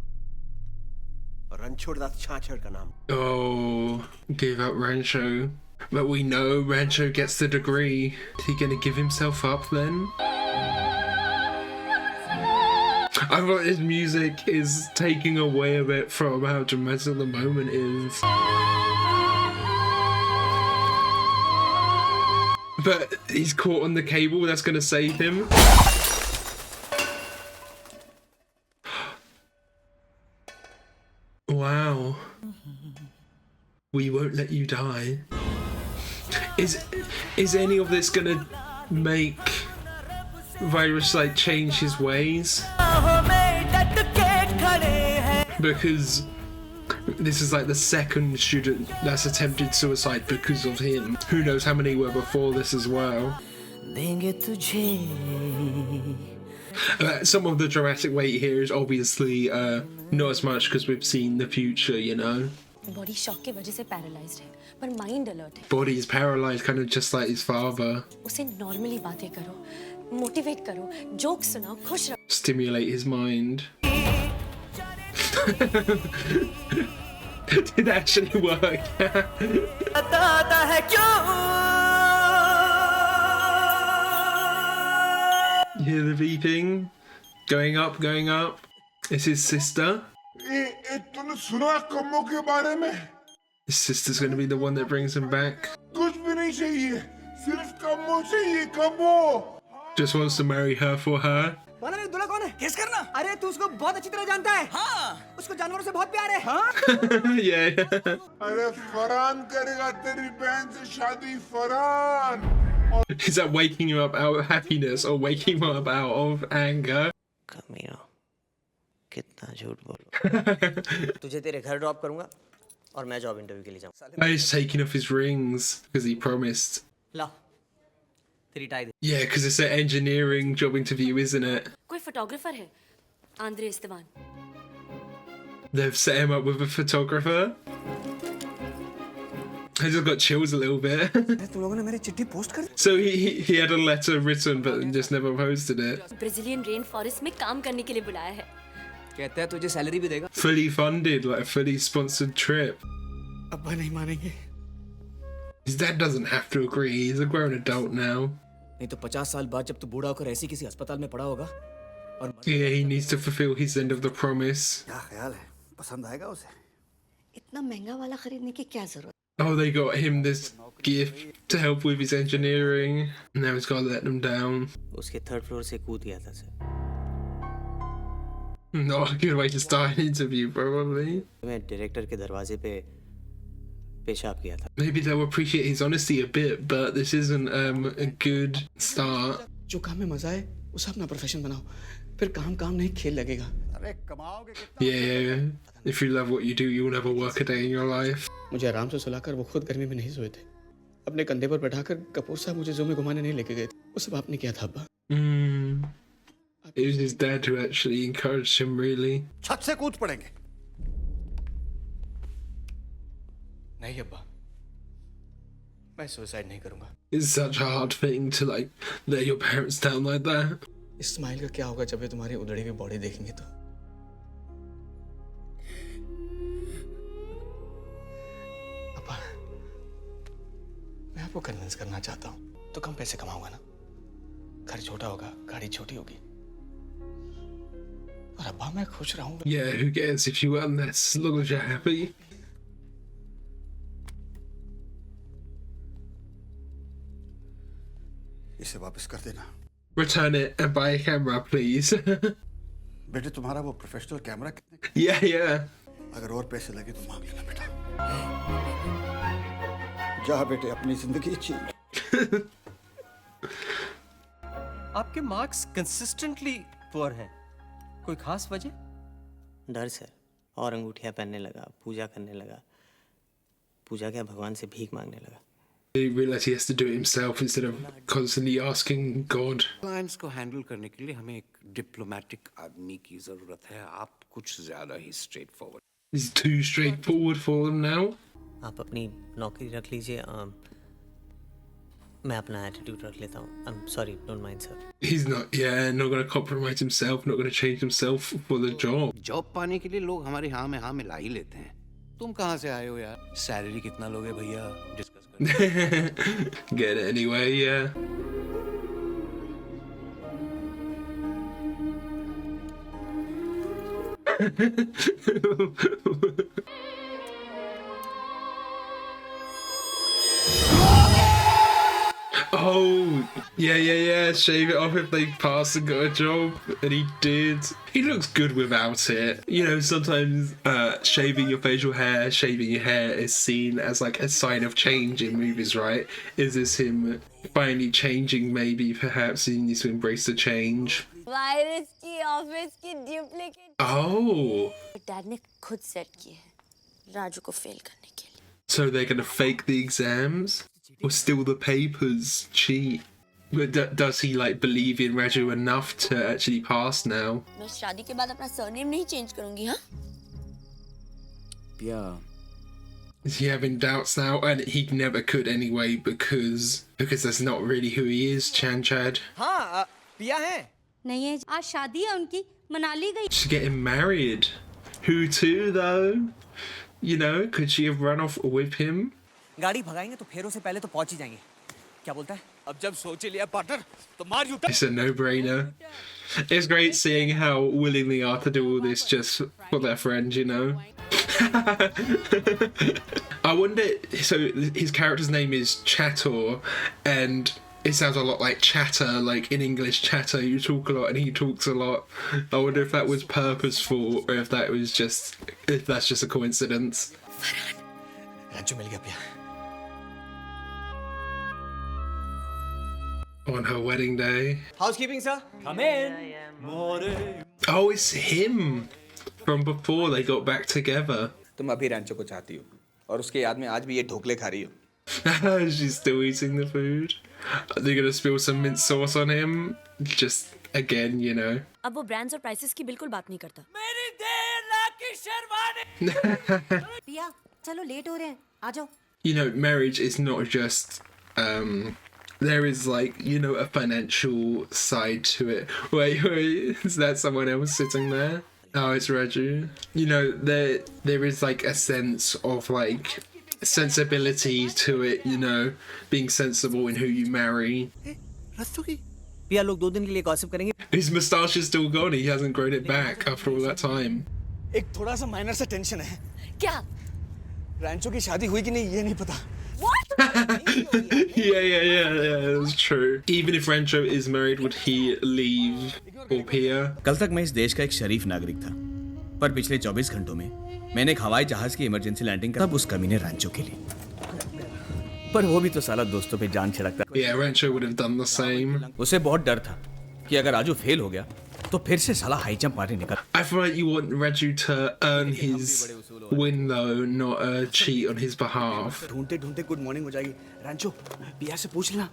और रणछोड़दास छाछड़ का नाम. Oh, give up Rancho. But we know Rancho gets the degree. Is he gonna give himself up then? I thought his music is taking away a bit from how dramatic the moment is. But he's caught on the cable, that's gonna save him. Wow. We won't let you die. Is any of this gonna make Virus like change his ways? Because this is like the second student that's attempted suicide because of him. Who knows how many were before this as well. Some of the dramatic weight here is obviously not as much because we've seen the future, you know. Body shock की वजह से paralysed है पर mind alert है. Body is paralyzed, kind of just like his father. उसे normally बातें करो, motivate करो, जोक सुनाओ, खुश रहो. Stimulate his mind. Did it actually work? You hear the beeping? Going up, going up. It's his sister. तूने सुना कम्मों के बारे में? His sister's going to be the one that brings him back. कुछ भी नहीं चाहिए, सिर्फ कम्मो चाहिए, कम्मो. Just wants to marry her for her. माना रे दूल्हा कौन है? गेस करना. अरे तू उसको बहुत अच्छी तरह जानता है. हाँ. उसको जानवरों से बहुत प्यार है. हाँ. Yeah. अरे फरहान करेगा तेरी बहन से शादी, Farhan. Is that waking you up out of happiness or waking you up out of anger? कमीना, कितना झूठ बोलो. तुझे तेरे घर ड्रॉप करूंगा और मैं जॉब इंटरव्यू के लिए जाऊंगा. He's taking off his rings because he promised. ला तेरी tie they. Yeah, because it's an engineering job interview, isn't it? कोई फोटोग्राफर है Andre इस्तेवान. They've set him up with a photographer. I just got chills a little bit. तुम लोगों ने मेरी चिट्ठी post कर दी? So he had a letter written but just never posted it. Brazilian rain forest में काम करने के लिए बुलाया है. कहता है तुझे सैलरी भी देगा. Fully funded, like a fully sponsored trip. अब्बा नहीं मानेंगे. His dad doesn't have to agree. He's a grown adult now. नहीं तो 50 साल बाद जब तू बूढ़ा होकर ऐसी किसी अस्पताल में पड़ा होगा और Yeah, he needs to fulfill his end of the promise. क्या ख्याल है? पसंद आएगा उसे? इतना महंगा वाला खरीदने की क्या जरूरत? Oh, they got him this gift to help with his engineering. Now he's got to let them down. उसके थर्ड फ्लोर से कूद गया था sir. Not a good way to start an interview, probably. मैं डायरेक्टर के दरवाजे पे पेशाब किया था. Maybe they'll appreciate his honesty a bit, but this isn't a good start. जो काम में मजा है उसे अपना प्रोफेशन बनाओ. फिर काम नहीं खेल लगेगा. अरे कमाओगे कितना? Yeah. If you love what you do, you'll never work a day in your life. मुझे आराम से सुलाकर वो खुद गर्मी में नहीं सोए थे. अपने कंधे पर बैठाकर कपूर साहब मुझे ज़ू में घुमाने नहीं लेके गए थे. वो सब आपने किया था अब्बा. It was his dad who actually encouraged him, really. छत से कूद पड़ेंगे. नहीं अब्बा, मैं सुसाइड नहीं करूंगा. It's such a hard thing to like let your parents down like that. Ismail का क्या होगा जब ये तुम्हारी उधड़ी हुई बॉडी देखेंगे तो? अब्बा, मैं आपको कन्विंस करना चाहता हूँ तो कम पैसे कमाऊंगा ना. घर छोटा होगा, गाड़ी छोटी होगी. और अब्बा मैं खुश रहूंगा. Yeah, who cares if you earn less as long as you're happy. इसे वापस कर देना. Return it and buy a camera, please. बेटे तुम्हारा वो प्रोफेशनल कैमरा कितने? Yeah. अगर और पैसे लगे तो मांग लेना बेटा. जा बेटे अपनी जिंदगी जी. आपके मार्क्स कंसिस्टेंटली पुअर हैं. कोई खास वजह? डर सर. और अंगूठियां पहनने लगा, पूजा करने लगा. पूजा क्या, भगवान से भीख मांगने लगा. He realized he has to do it himself instead of constantly asking God. Clients को हैंडल करने के लिए हमें एक डिप्लोमेटिक आदमी की जरूरत है. आप कुछ ज्यादा ही straightforward. He's too straightforward for them now. आप अपनी नौकरी रख लीजिए. मैं अपना एटीट्यूड रख लेता हूँ. I'm sorry, don't mind sir. He's not going to compromise himself, not going to change himself for the job. Job पाने के लिए लोग हमारे हाँ में हाँ मिला ही लेते हैं. तुम कहाँ से आए हो यार? सैलरी कितना लोगे भैया? डिस्कस कर. Get it anyway, yeah. Oh, yeah. Shave it off if they pass and got a job. And he did. He looks good without it. You know, sometimes shaving your facial hair, shaving your hair is seen as like a sign of change in movies, right? Is this him finally changing? Maybe, perhaps he needs to embrace the change. Virus की office की duplicate. Oh. Dad ने खुद set की है राजू को fail करने के लिए. So they're gonna fake the exams or steal the papers, cheat. But does he like believe in Raju enough to actually pass now? मैं शादी के बाद अपना सरनेम नहीं चेंज करूंगी. हाँ. Yeah. Is he having doubts now? And he never could anyway because that's not really who he is, Chanchad. हाँ, पिया है. नहीं है, आज शादी है उनकी, मना ली गई. She's getting married. Who to though? You know, could she have run off with him? गाड़ी भगाएंगे तो फेरों से पहले तो पहुंच ही जाएंगे. क्या बोलता है? अब जब सोच लिया पार्टनर तो मार Utah. It's a no-brainer. It's great seeing how willing they are to do all this just for their friend, you know. I wonder, so his character's name is Chatur, and it sounds a lot like chatter, like in English chatter, you talk a lot and he talks a lot. I wonder if that was purposeful or if that's just a coincidence. On her wedding day. Housekeeping, sir. Come in. Oh, it's him from before they got back together. तुम अभी रैंचो को चाहती हो और उसके याद में आज भी ये ढोकले खा रही हो. She's still eating the food. They're gonna spill some mint sauce on him. Just again, you know. अब वो ब्रांड्स और प्राइसेस की बिल्कुल बात नहीं करता. मेरी 1.5 लाख की शेरवानी. पिया, चलो लेट हो रहे हैं. आ जाओ. You know, marriage is not just there is like, you know, a financial side to it. Wait, is that someone else sitting there? Oh, it's Raju. You know, there is like a sense of like sensibility to it, you know, being sensible in who you marry. पिया लोग 2 दिन के लिए gossip करेंगे. His moustache is still gone. He hasn't grown it back after all that time. एक थोड़ा सा minor सा टेंशन है. क्या? रैंचो की शादी हुई कि नहीं ये नहीं पता. Yeah, that's true. Even if Rancho is married, would he leave Orpea? कल तक मैं इस देश का एक शरीफ नागरिक था, पर पिछले 24 घंटों में मैंने एक हवाई जहाज की इमरजेंसी लैंडिंग तब उस कमीने रांचो के लिए. पर वो भी तो साला दोस्तों पे जान छिड़कता. Yeah, Rancho would have done the same. उसे बहुत डर था कि अगर राजू फेल हो गया तो फिर से साला हाई जंप मारने निकल. I feel like you want Raju to earn his win though, not cheat on his behalf. ढूंढते ढूंढते गुड मॉर्निंग हो जाएगी. रैंचो, पिया से पूछ लेना.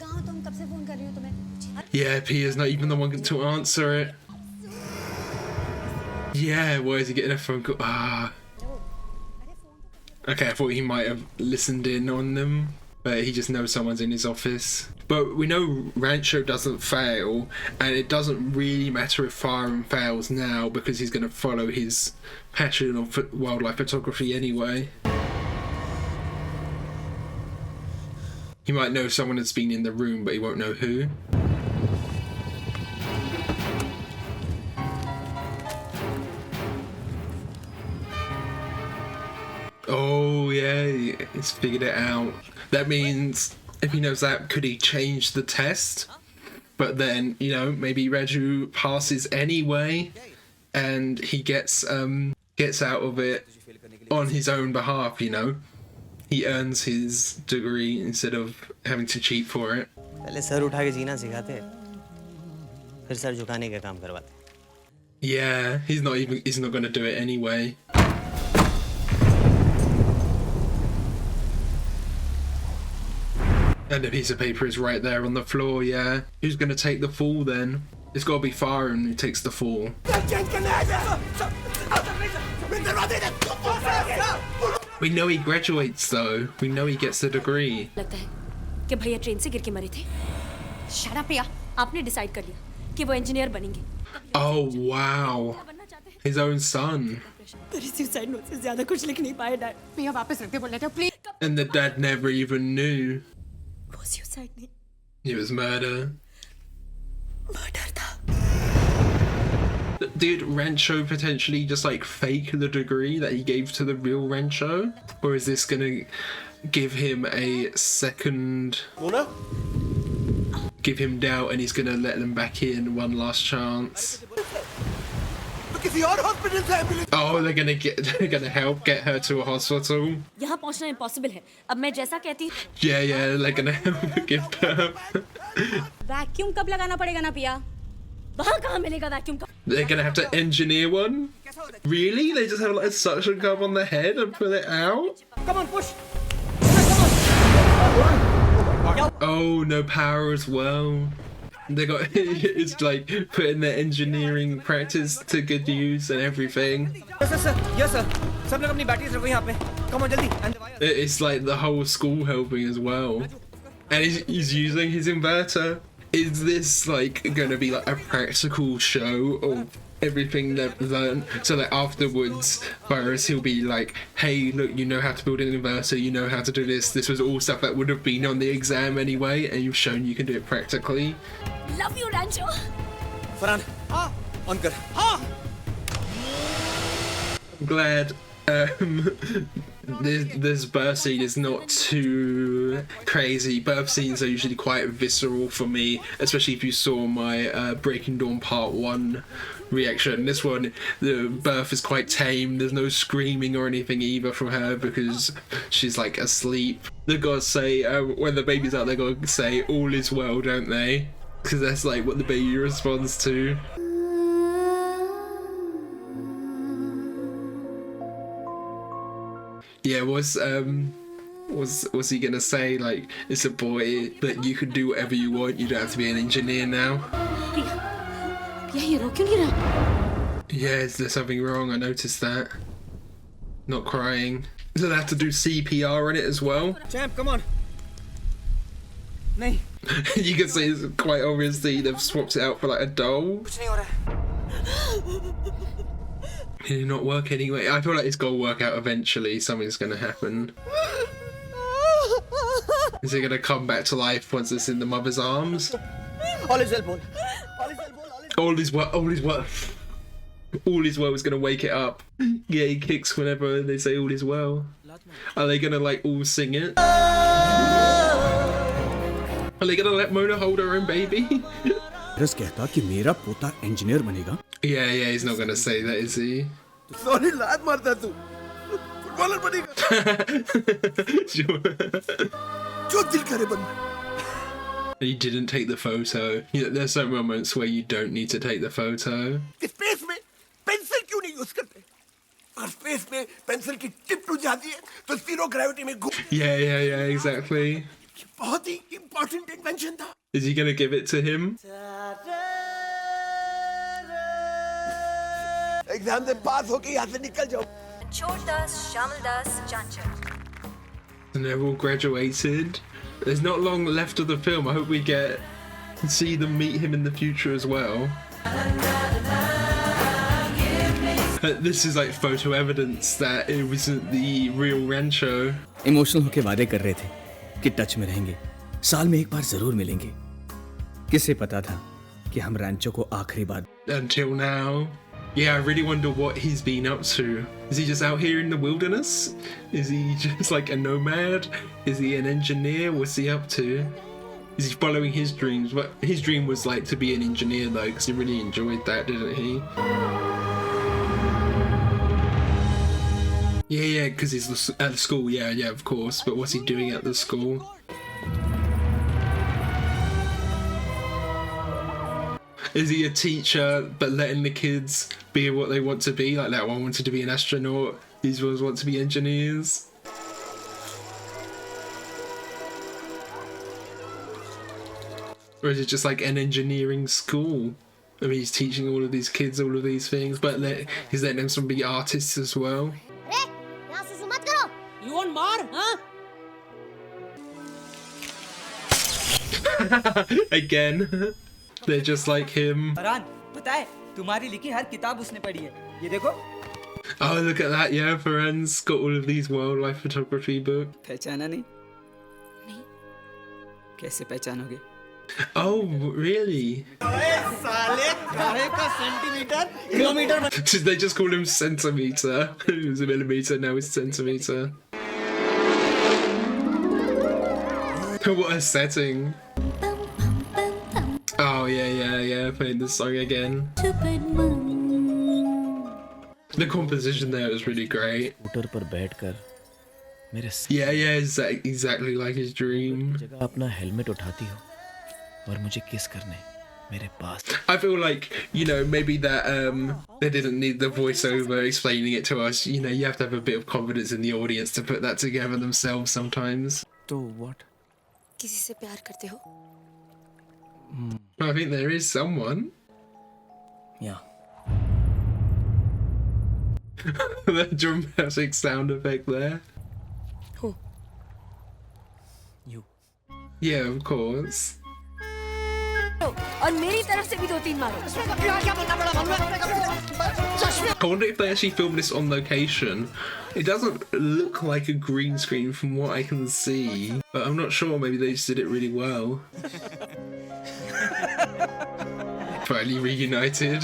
कहाँ हो तुम? कब से फोन कर रही हो तुम्हें? Yeah, Pia's not even the one to answer it. Yeah, why is he getting a phone call? Okay, I thought he might have listened in on them, but he just knows someone's in his office. But we know Rancho doesn't fail, and it doesn't really matter if Fireman fails now because he's going to follow his passion of wildlife photography anyway. He might know someone has been in the room, but he won't know who. Oh yeah, he's figured it out. That means if he knows that, could he change the test? But then, you know, maybe Raju passes anyway, and he gets out of it on his own behalf. You know, he earns his degree instead of having to cheat for it. पहले sir उठा के जीना सिखाते, फिर sir झुकाने का काम करवाते. Yeah, he's not going to do it anyway. And a piece of paper is right there on the floor, yeah. Who's going to take the fall then? It's got to be Fireman who takes the fall. We know he graduates though. We know he gets the degree. लगता है कि भैया train से गिर के मरे थे. Shut up, पिया. आपने डिसाइड कर लिया कि वो इंजीनियर बनेंगे. Oh wow. His own son. तेरी सुसाइड नोट से ज्यादा कुछ लिख नहीं पाए डैड. पिया वापस रख दे वो letter please. And the dad never even knew. वो सुसाइड नहीं. It was murder. मर्डर था. Did Rancho potentially just like fake the degree that he gave to the real Rancho? Or is this gonna give him a second... Mona? Give him doubt and he's gonna let them back in one last chance? Oh, they're gonna help get her to a hospital? यहाँ पहुँचना impossible है. अब मैं जैसा कहती. Yeah, they're gonna help give birth. Vacuum कब लगाना पड़ेगा ना पिया? वहाँ कहाँ मिलेगा वैक्यूम का? They're gonna have to engineer one? Really? They just have like a suction cup on the head and pull it out? Come on, push. Oh, no power as well. They got it's like putting their engineering practice to good use and everything. Yes, sir. सब लोग अपनी batteries रखो यहाँ पे. Come on, जल्दी. It's like the whole school helping as well. And he's using his inverter. Is this like going to be like a practical show of everything they've learned, so that afterwards Virus he'll be like, hey look, you know how to build an inverter, you know how to do this was all stuff that would have been on the exam anyway, and you've shown you can do it practically. Love you, Rancho. Farhan हाँ on कर हाँ I'm glad this birth scene is not too crazy. Birth scenes are usually quite visceral for me, especially if you saw my Breaking Dawn Part 1 reaction. This one, the birth is quite tame. There's no screaming or anything either from her because she's like asleep. The gods say, when the baby's out, they gotta say all is well, don't they? Because that's like what the baby responds to. Yeah, was he gonna say like it's a boy that you can do whatever you want, you don't have to be an engineer now? Yeah, is there something wrong? I noticed that. Not crying. So they have to do CPR on it as well? Champ, come on. नहीं. You can see it's quite obviously they've swapped it out for like a doll. कुछ नहीं हो रहा है. Did it not work anyway? I feel like it's gonna work out eventually. Something's gonna happen. Is it gonna come back to life once it's in the mother's arms? All is well, boy. All is well. All is well. All is well is gonna wake it up. Yeah, he kicks whenever they say all is well. Are they gonna like all sing it? Are they gonna let Mona hold her own baby? कहता कि मेरा पोता engineer बनेगा. Yeah, he's not gonna say that, is he? Sorry लात मारता तू footballer बनेगा जो दिल करे बन. You didn't take the photo. There's some moments where you don't need to take the photo. Space में पेंसिल क्यों नहीं यूज करते? अगर स्पेस में पेंसिल की टिप टूट जाती है तो जीरो ग्रेविटी में Yeah, exactly. बहुत ही इंपॉर्टेंट इन्वेंशन था. Is he gonna give it to him? Exam से पास होके यहाँ से निकल जाओ. Chhotdas, Shyamaldas, Chanchal. And they're all graduated. There's not long left of the film. I hope we get to see them meet him in the future as well. This is like photo evidence that it wasn't the real Rancho. Emotional होके वादे कर रहे थे कि touch में रहेंगे, साल में एक बार जरूर मिलेंगे. किसे पता था कि हम रैंचो को आखिरी बार. Until now. Yeah, I really wonder what he's been up to. Is he just out here in the wilderness? Is he just like a nomad? Is he an engineer? What's he up to? Is he following his dreams? But his dream was like to be an engineer though, because he really enjoyed that, didn't he? Yeah, because he's at the school. Yeah, of course. But what's he doing at the school? Is he a teacher but letting the kids be what they want to be? Like that one wanted to be an astronaut, these ones want to be engineers. Or is it just like an engineering school? I mean, he's teaching all of these kids all of these things, but he's letting them be artists as well. You want more, huh? Again. They're just like him. Farhan, पता है तुम्हारी लिखी हर किताब उसने पढ़ी है. ये देखो. Oh, look at that. Yeah, Farhan's got all of these wildlife photography books. पहचाना नहीं? नहीं. कैसे पहचानोगे? Oh, really? साले काहे का centimetre kilometre. They just call him centimeter. It was a millimeter, now it's centimeter. What a setting. Oh, yeah, playing the song again. The composition there was really great. Yeah, exactly like his dream. अपना helmet उठाती हो और मुझे किस करने मेरे पास. I feel like, maybe that they didn't need the voiceover explaining it to us. You have to have a bit of confidence in the audience to put that together themselves sometimes. तो what? किसी से प्यार करते हो? I think there is someone. Yeah. The dramatic sound effect there. Who? You. Yeah, of course. और मेरी तरफ से भी 2-3 मारो। I wonder if they actually filmed this on location. It doesn't look like a green screen from what I can see, but I'm not sure. Maybe they just did it really well. Finally reunited.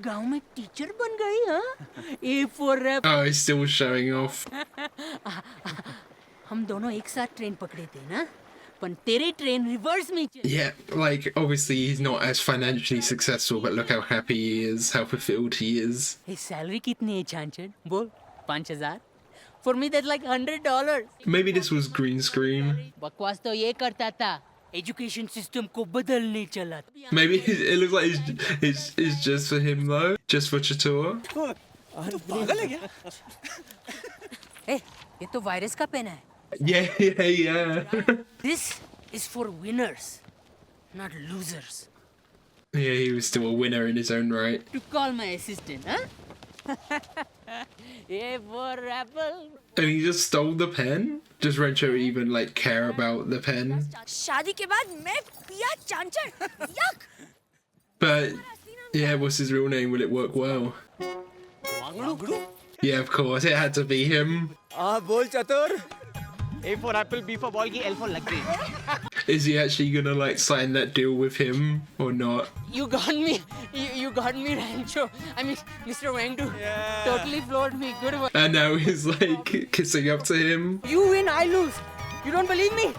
गांव में teacher बन गई हाँ? A for apple. Oh, he's still showing off. हम दोनों एक साथ train पकड़े थे ना? पर तेरी ट्रेन रिवर्स में चली। Yeah, like obviously he's not as financially successful, but look how happy he is, how fulfilled he is. His salary कितनी है चांचड़? बोल 5,000? For me that's like $100. Maybe this was green screen. बकवास तो ये करता था। Education system को बदलने चला। Maybe it looks like it's just for him though, just for Chatur. पागल है क्या? ए, ये तो वायरस का पेन है। Yeah. This is for winners, not losers. Yeah, he was still a winner in his own right. To call my assistant, huh? A for apple. And he just stole the pen? Does Rancho even like care about the pen? शादी के बाद मैं पिया Chanchad. Yuck! But yeah, what's his real name? Will it work well? Yeah, of course, it had to be him. बोल चतुर। A for apple, B for ball की L for lucky. Is he actually gonna like sign that deal with him or not? You got me. You got me, Rancho. I mean, Mr. Wangdu. Yeah. Totally floored me. Good one. And now he's like kissing up to him. You win, I lose. You don't believe me?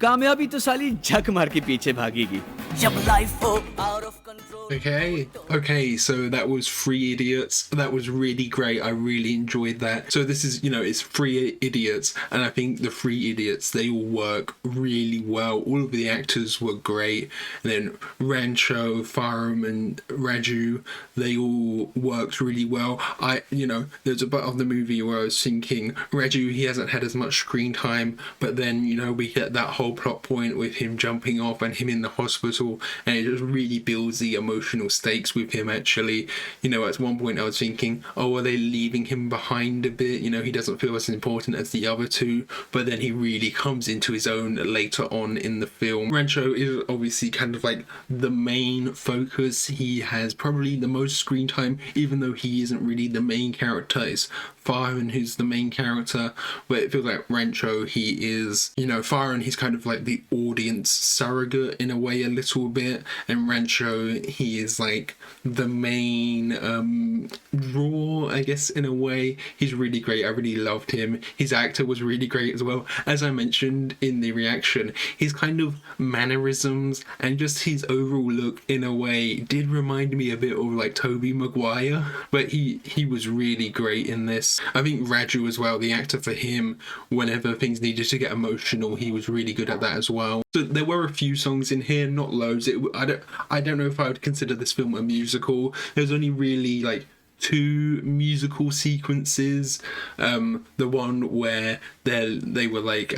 कामयाबी तो साली झक मार के पीछे भागेगी। जब life हो out of control. Okay, so that was Three Idiots. That was really great. I really enjoyed that. So this is, it's Three Idiots, and I think the Three Idiots, they all work really well. All of the actors were great. And then Rancho, Farum, and Raju, they all worked really well. There's a bit of the movie where I was thinking, Raju, he hasn't had as much screen time, but then, we get that whole plot point with him jumping off and him in the hospital, and it just really builds the emotional stakes with him actually. At one point I was thinking, oh, are they leaving him behind a bit? He doesn't feel as important as the other two, but then he really comes into his own later on in the film. Rancho is obviously kind of like the main focus. He has probably the most screen time, even though he isn't really the main character. It's Farhan who's the main character, but it feels like Rancho, he is, Farhan, he's kind of like the audience surrogate in a way a little bit, and Rancho, he is like the main draw, I guess, in a way. He's really great. I really loved him. His actor was really great as well. As I mentioned in the reaction, his kind of mannerisms and just his overall look in a way did remind me a bit of like Tobey Maguire, but he was really great in this. I think Raju as well, the actor for him, whenever things needed to get emotional, he was really good at that as well. So there were a few songs in here, not loads. I don't know if I would consider this film a musical. There's only really like 2 musical sequences. The one where they were like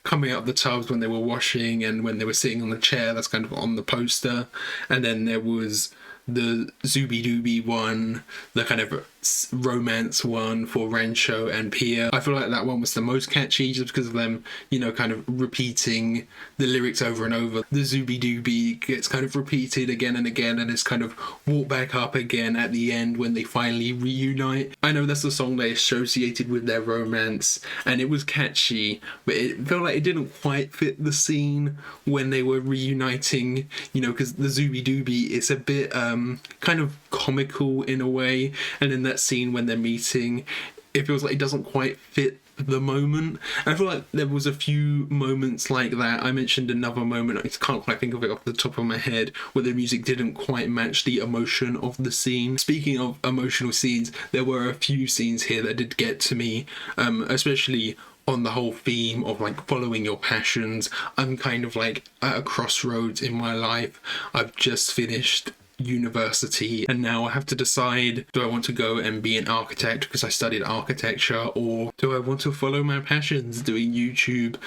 coming out of the tubs when they were washing, and when they were sitting on the chair, that's kind of on the poster. And then there was the Zooby Dooby one, the kind of romance one for Rancho and Pia. I feel like that one was the most catchy just because of them, kind of repeating the lyrics over and over. The Zooby Dooby gets kind of repeated again and again, and it's kind of walked back up again at the end when they finally reunite. I know that's the song they associated with their romance, and it was catchy, but it felt like it didn't quite fit the scene when they were reuniting, because the Zooby Dooby is a bit kind of comical in a way, and in that scene when they're meeting, it feels like it doesn't quite fit the moment. And I feel like there was a few moments like that. I mentioned another moment, I can't quite think of it off the top of my head, where the music didn't quite match the emotion of the scene. Speaking of emotional scenes, there were a few scenes here that did get to me, especially on the whole theme of like following your passions. I'm kind of like at a crossroads in my life. I've just finished university, and now I have to decide, do I want to go and be an architect because I studied architecture, or do I want to follow my passions doing YouTube?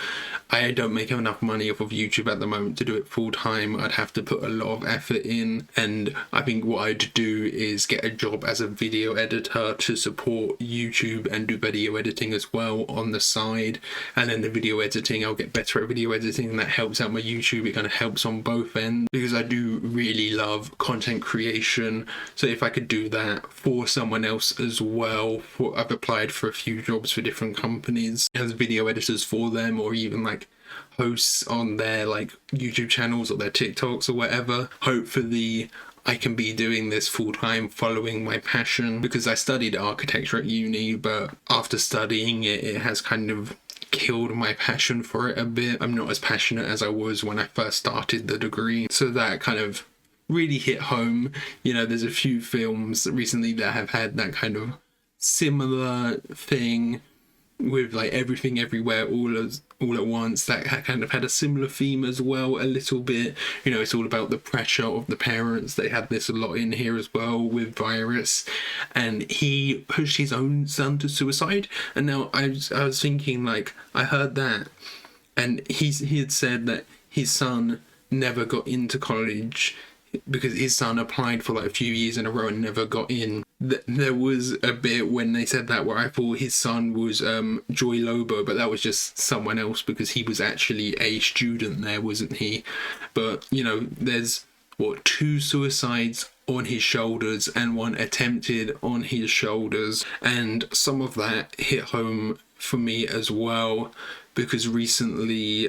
I don't make enough money off of YouTube at the moment to do it full time. I'd have to put a lot of effort in, and I think what I'd do is get a job as a video editor to support YouTube and do video editing as well on the side. And then the video editing, I'll get better at video editing, and that helps out my YouTube. It kind of helps on both ends because I do really love content creation. So if I could do that for someone else as well, I've applied for a few jobs for different companies as video editors for them, or even like hosts on their like YouTube channels or their TikToks or whatever. Hopefully I can be doing this full time, following my passion, because I studied architecture at uni, but after studying it, it has kind of killed my passion for it a bit. I'm not as passionate as I was when I first started the degree, so that kind of really hit home. You know, there's a few films recently that have had that kind of similar thing with like Everything Everywhere All at Once, that kind of had a similar theme as well, a little bit. You know, it's all about the pressure of the parents. They had this a lot in here as well with Virus, and he pushed his own son to suicide. And now I was thinking, like, I heard that, and he had said that his son never got into college because his son applied for like a few years in a row and never got in. There was a bit when they said that where I thought his son was Joy Lobo, but that was just someone else because he was actually a student there, wasn't he? But, you know, there's, 2 suicides on his shoulders and 1 attempted on his shoulders, and some of that hit home for me as well, because recently,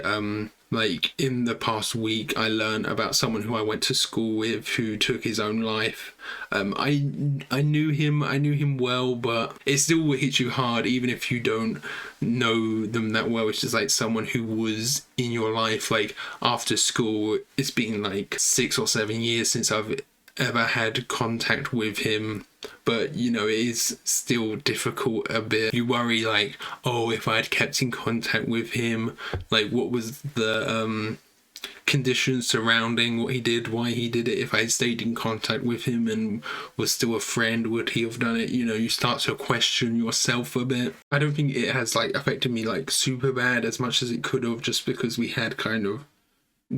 like in the past week, I learned about someone who I went to school with who took his own life. I knew him well, but it still hits you hard even if you don't know them that well. It's just like someone who was in your life like after school. It's been like 6 or 7 years since I've ever had contact with him, but you know, it is still difficult a bit. You worry like, oh, if I had kept in contact with him, like what was the conditions surrounding what he did, why he did it? If I had stayed in contact with him and was still a friend, would he have done it? You know, you start to question yourself a bit. I don't think it has like affected me like super bad as much as it could have, just because we had kind of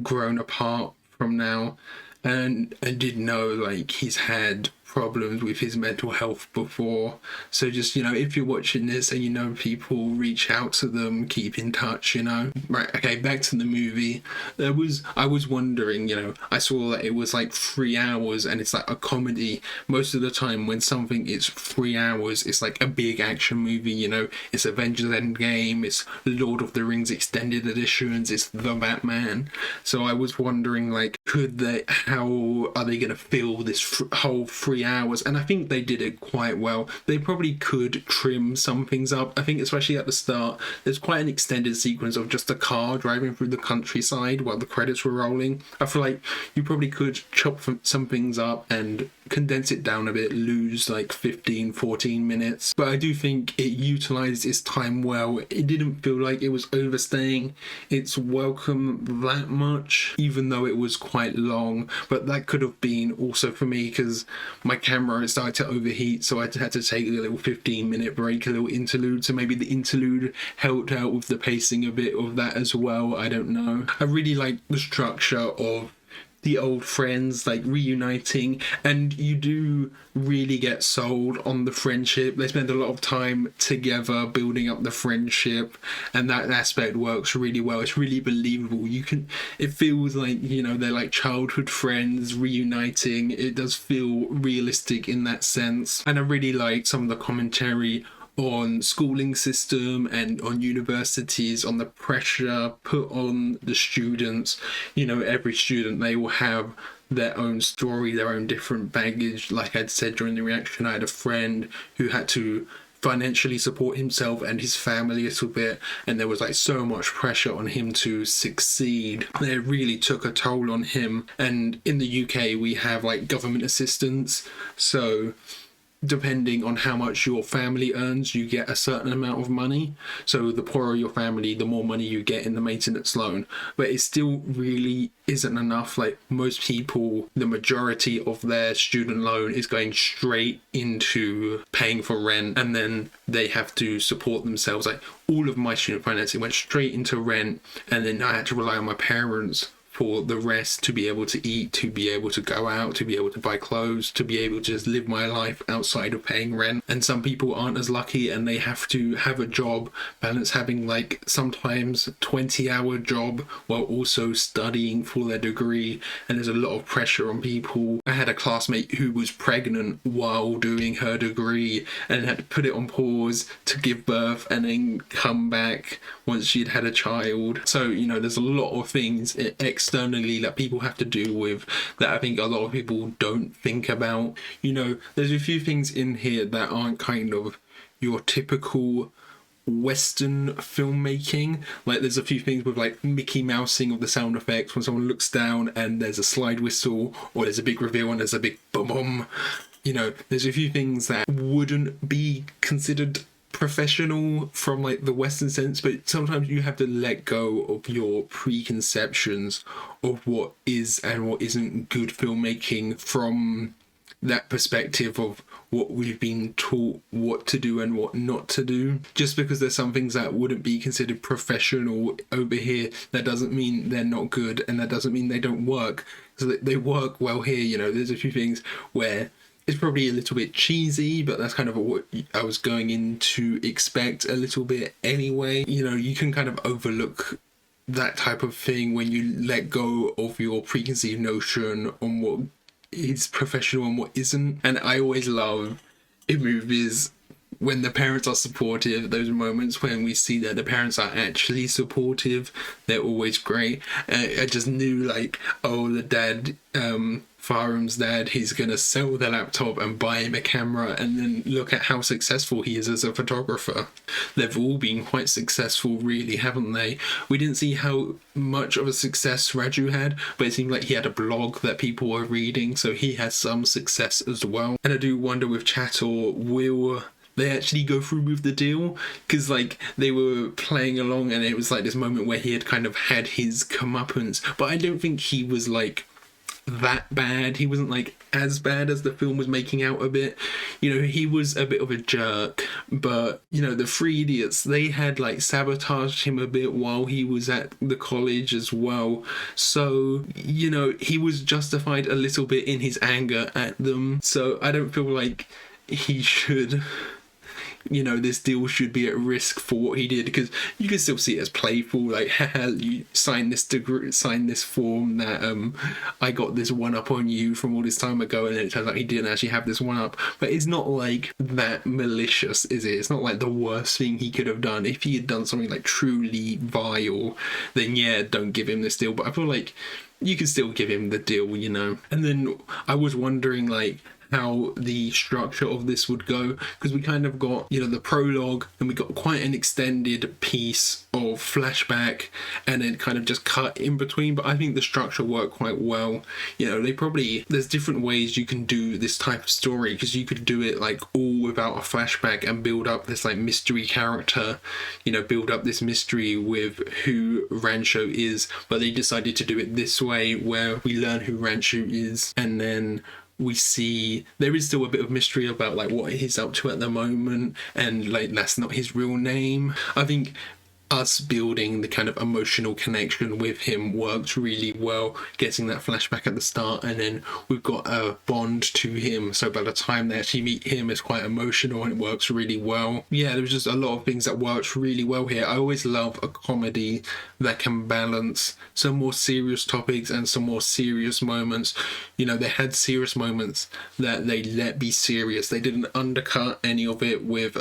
grown apart from now. And I did know like he's had problems with his mental health before, so just, you know, if you're watching this and you know people, reach out to them, keep in touch, you know. Right, okay, back to the movie. I was wondering, you know, I saw that it was like 3 hours and it's like a comedy. Most of the time when something is 3 hours, it's like a big action movie, you know. It's Avengers Endgame, it's Lord of the Rings extended editions, it's The Batman. So I was wondering like, how are they gonna fill this whole 3 hours? And I think they did it quite well. They probably could trim some things up. I think especially at the start, there's quite an extended sequence of just a car driving through the countryside while the credits were rolling. I feel like you probably could chop some things up and condense it down a bit, lose like 15-14 minutes. But I do think it utilized its time well. It didn't feel like it was overstaying its welcome that much, even though it was quite long. But that could have been also for me because my camera started to overheat, so I had to take a little 15-minute break, a little interlude. So maybe the interlude helped out with the pacing a bit of that as well. I don't know. I really like the structure of the old friends like reuniting, and you do really get sold on the friendship. They spend a lot of time together building up the friendship, and that aspect works really well. It's really believable. It feels like, you know, they're like childhood friends reuniting. It does feel realistic in that sense. And I really like some of the commentary on schooling system and on universities, on the pressure put on the students. You know, every student, they will have their own story, their own different baggage. Like I'd said during the reaction, I had a friend who had to financially support himself and his family a little bit, and there was like so much pressure on him to succeed. It really took a toll on him. And in the UK we have like government assistance, so depending on how much your family earns, you get a certain amount of money. So the poorer your family, the more money you get in the maintenance loan. But it still really isn't enough. Like most people, the majority of their student loan is going straight into paying for rent, and then they have to support themselves. Like all of my student financing went straight into rent, and then I had to rely on my parents for the rest to be able to eat, to be able to go out, to be able to buy clothes, to be able to just live my life outside of paying rent. And some people aren't as lucky and they have to have a job, balance having like sometimes 20-hour job while also studying for their degree. And there's a lot of pressure on people. I had a classmate who was pregnant while doing her degree and had to put it on pause to give birth and then come back once she'd had a child. So, you know, there's a lot of things externally that people have to deal with that I think a lot of people don't think about. You know, there's a few things in here that aren't kind of your typical Western filmmaking. Like there's a few things with like Mickey Mousing of the sound effects when someone looks down and there's a slide whistle, or there's a big reveal and there's a big boom. You know, there's a few things that wouldn't be considered professional from like the Western sense, but sometimes you have to let go of your preconceptions of what is and what isn't good filmmaking from that perspective of what we've been taught what to do and what not to do. Just because there's some things that wouldn't be considered professional over here, that doesn't mean they're not good, and that doesn't mean they don't work. So they work well here. You know, there's a few things where it's probably a little bit cheesy, but that's kind of what I was going in to expect a little bit anyway. You know, you can kind of overlook that type of thing when you let go of your preconceived notion on what is professional and what isn't. And I always love in movies when the parents are supportive, those moments when we see that the parents are actually supportive, they're always great. I just knew like, oh, the dad, Farham's dad, he's gonna sell the laptop and buy him a camera, and then look at how successful he is as a photographer. They've all been quite successful, really, haven't they? We didn't see how much of a success Raju had, but it seemed like he had a blog that people were reading, so he had some success as well. And I do wonder with Chattor, will they actually go through with the deal? Because like they were playing along and it was like this moment where he had kind of had his comeuppance, but I don't think he was like that bad. He wasn't like as bad as the film was making out a bit. You know, he was a bit of a jerk, but you know, the Three Idiots, they had like sabotaged him a bit while he was at the college as well. So, you know, he was justified a little bit in his anger at them. So I don't feel like he should, you know, this deal should be at risk for what he did, because you can still see it as playful, like, haha, you sign this degree, sign this form that I got this one up on you from all this time ago, and it turns out he didn't actually have this one up. But it's not like that malicious, is it? It's not like the worst thing he could have done. If he had done something like truly vile, then yeah, don't give him this deal. But I feel like you can still give him the deal, you know. And then I was wondering like how the structure of this would go, because we kind of got, you know, the prologue, and we got quite an extended piece of flashback, and then kind of just cut in between. But I think the structure worked quite well. You know, there's different ways you can do this type of story, because you could do it like all without a flashback and build up this like mystery character, you know, build up this mystery with who Rancho is, but they decided to do it this way where we learn who Rancho is, and then we see there is still a bit of mystery about like what he's up to at the moment, and like that's not his real name. I think us building the kind of emotional connection with him works really well, getting that flashback at the start, and then we've got a bond to him, so by the time they actually meet him, it's quite emotional and it works really well. Yeah, there's just a lot of things that works really well here. I always love a comedy that can balance some more serious topics and some more serious moments. You know, they had serious moments that they let be serious. They didn't undercut any of it with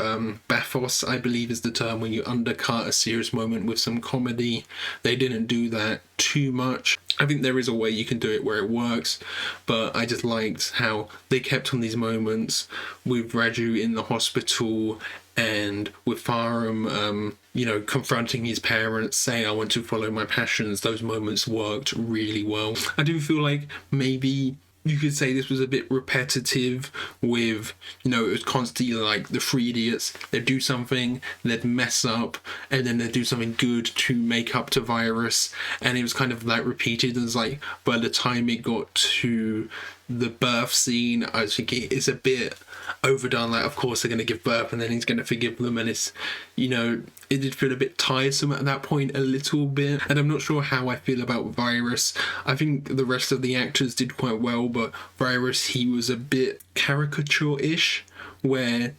bathos, I believe is the term, when you undercut a serious moment with some comedy. They didn't do that too much. I think there is a way you can do it where it works, but I just liked how they kept on these moments with Raju in the hospital and with Farham, you know, confronting his parents, saying, I want to follow my passions. Those moments worked really well. I do feel like maybe you could say this was a bit repetitive with, you know, it was constantly like the Three Idiots. They'd do something, they'd mess up, and then they'd do something good to make up to Virus. And it was kind of like repeated. It's like by the time it got to the birth scene, I was thinking it's a bit overdone. Like, of course they're going to give birth and then he's going to forgive them, and it's, you know, it did feel a bit tiresome at that point a little bit. And I'm not sure how I feel about Virus. I think the rest of the actors did quite well, but Virus, he was a bit caricature-ish, where,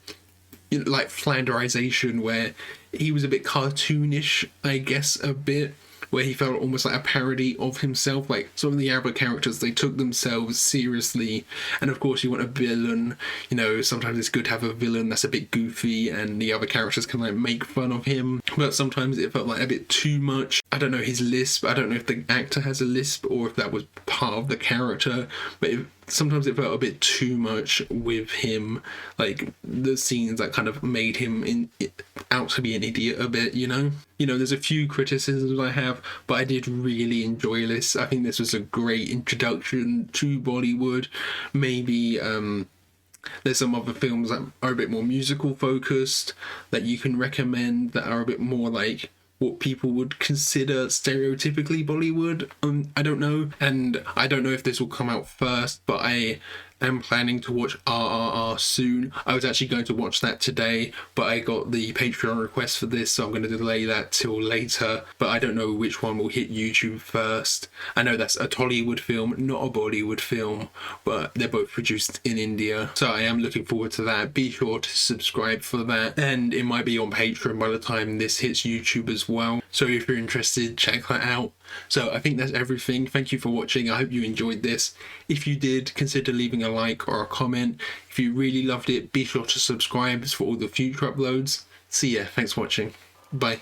you know, like Flanderization, where he was a bit cartoonish, I guess, a bit, where he felt almost like a parody of himself. Like some of the other characters, they took themselves seriously, and of course you want a villain, you know, sometimes it's good to have a villain that's a bit goofy and the other characters can like make fun of him, but sometimes it felt like a bit too much. I don't know, his lisp, I don't know if the actor has a lisp or if that was part of the character, but sometimes it felt a bit too much with him, like the scenes that kind of made him out to be an idiot a bit, you know? You know, there's a few criticisms I have, but I did really enjoy this. I think this was a great introduction to Bollywood. Maybe there's some other films that are a bit more musical focused that you can recommend that are a bit more like what people would consider stereotypically Bollywood. I don't know, and I don't know if this will come out first, but I am planning to watch RRR soon. I was actually going to watch that today, but I got the Patreon request for this, so I'm going to delay that till later. But I don't know which one will hit YouTube first. I know that's a Tollywood film, not a Bollywood film, but they're both produced in India, so I am looking forward to that. Be sure to subscribe for that, and it might be on Patreon by the time this hits YouTube as well, so if you're interested, check that out. So I think that's everything. Thank you for watching. I hope you enjoyed this. If you did, consider leaving a like or a comment. If you really loved it, be sure to subscribe for all the future uploads. See ya. Thanks for watching. Bye.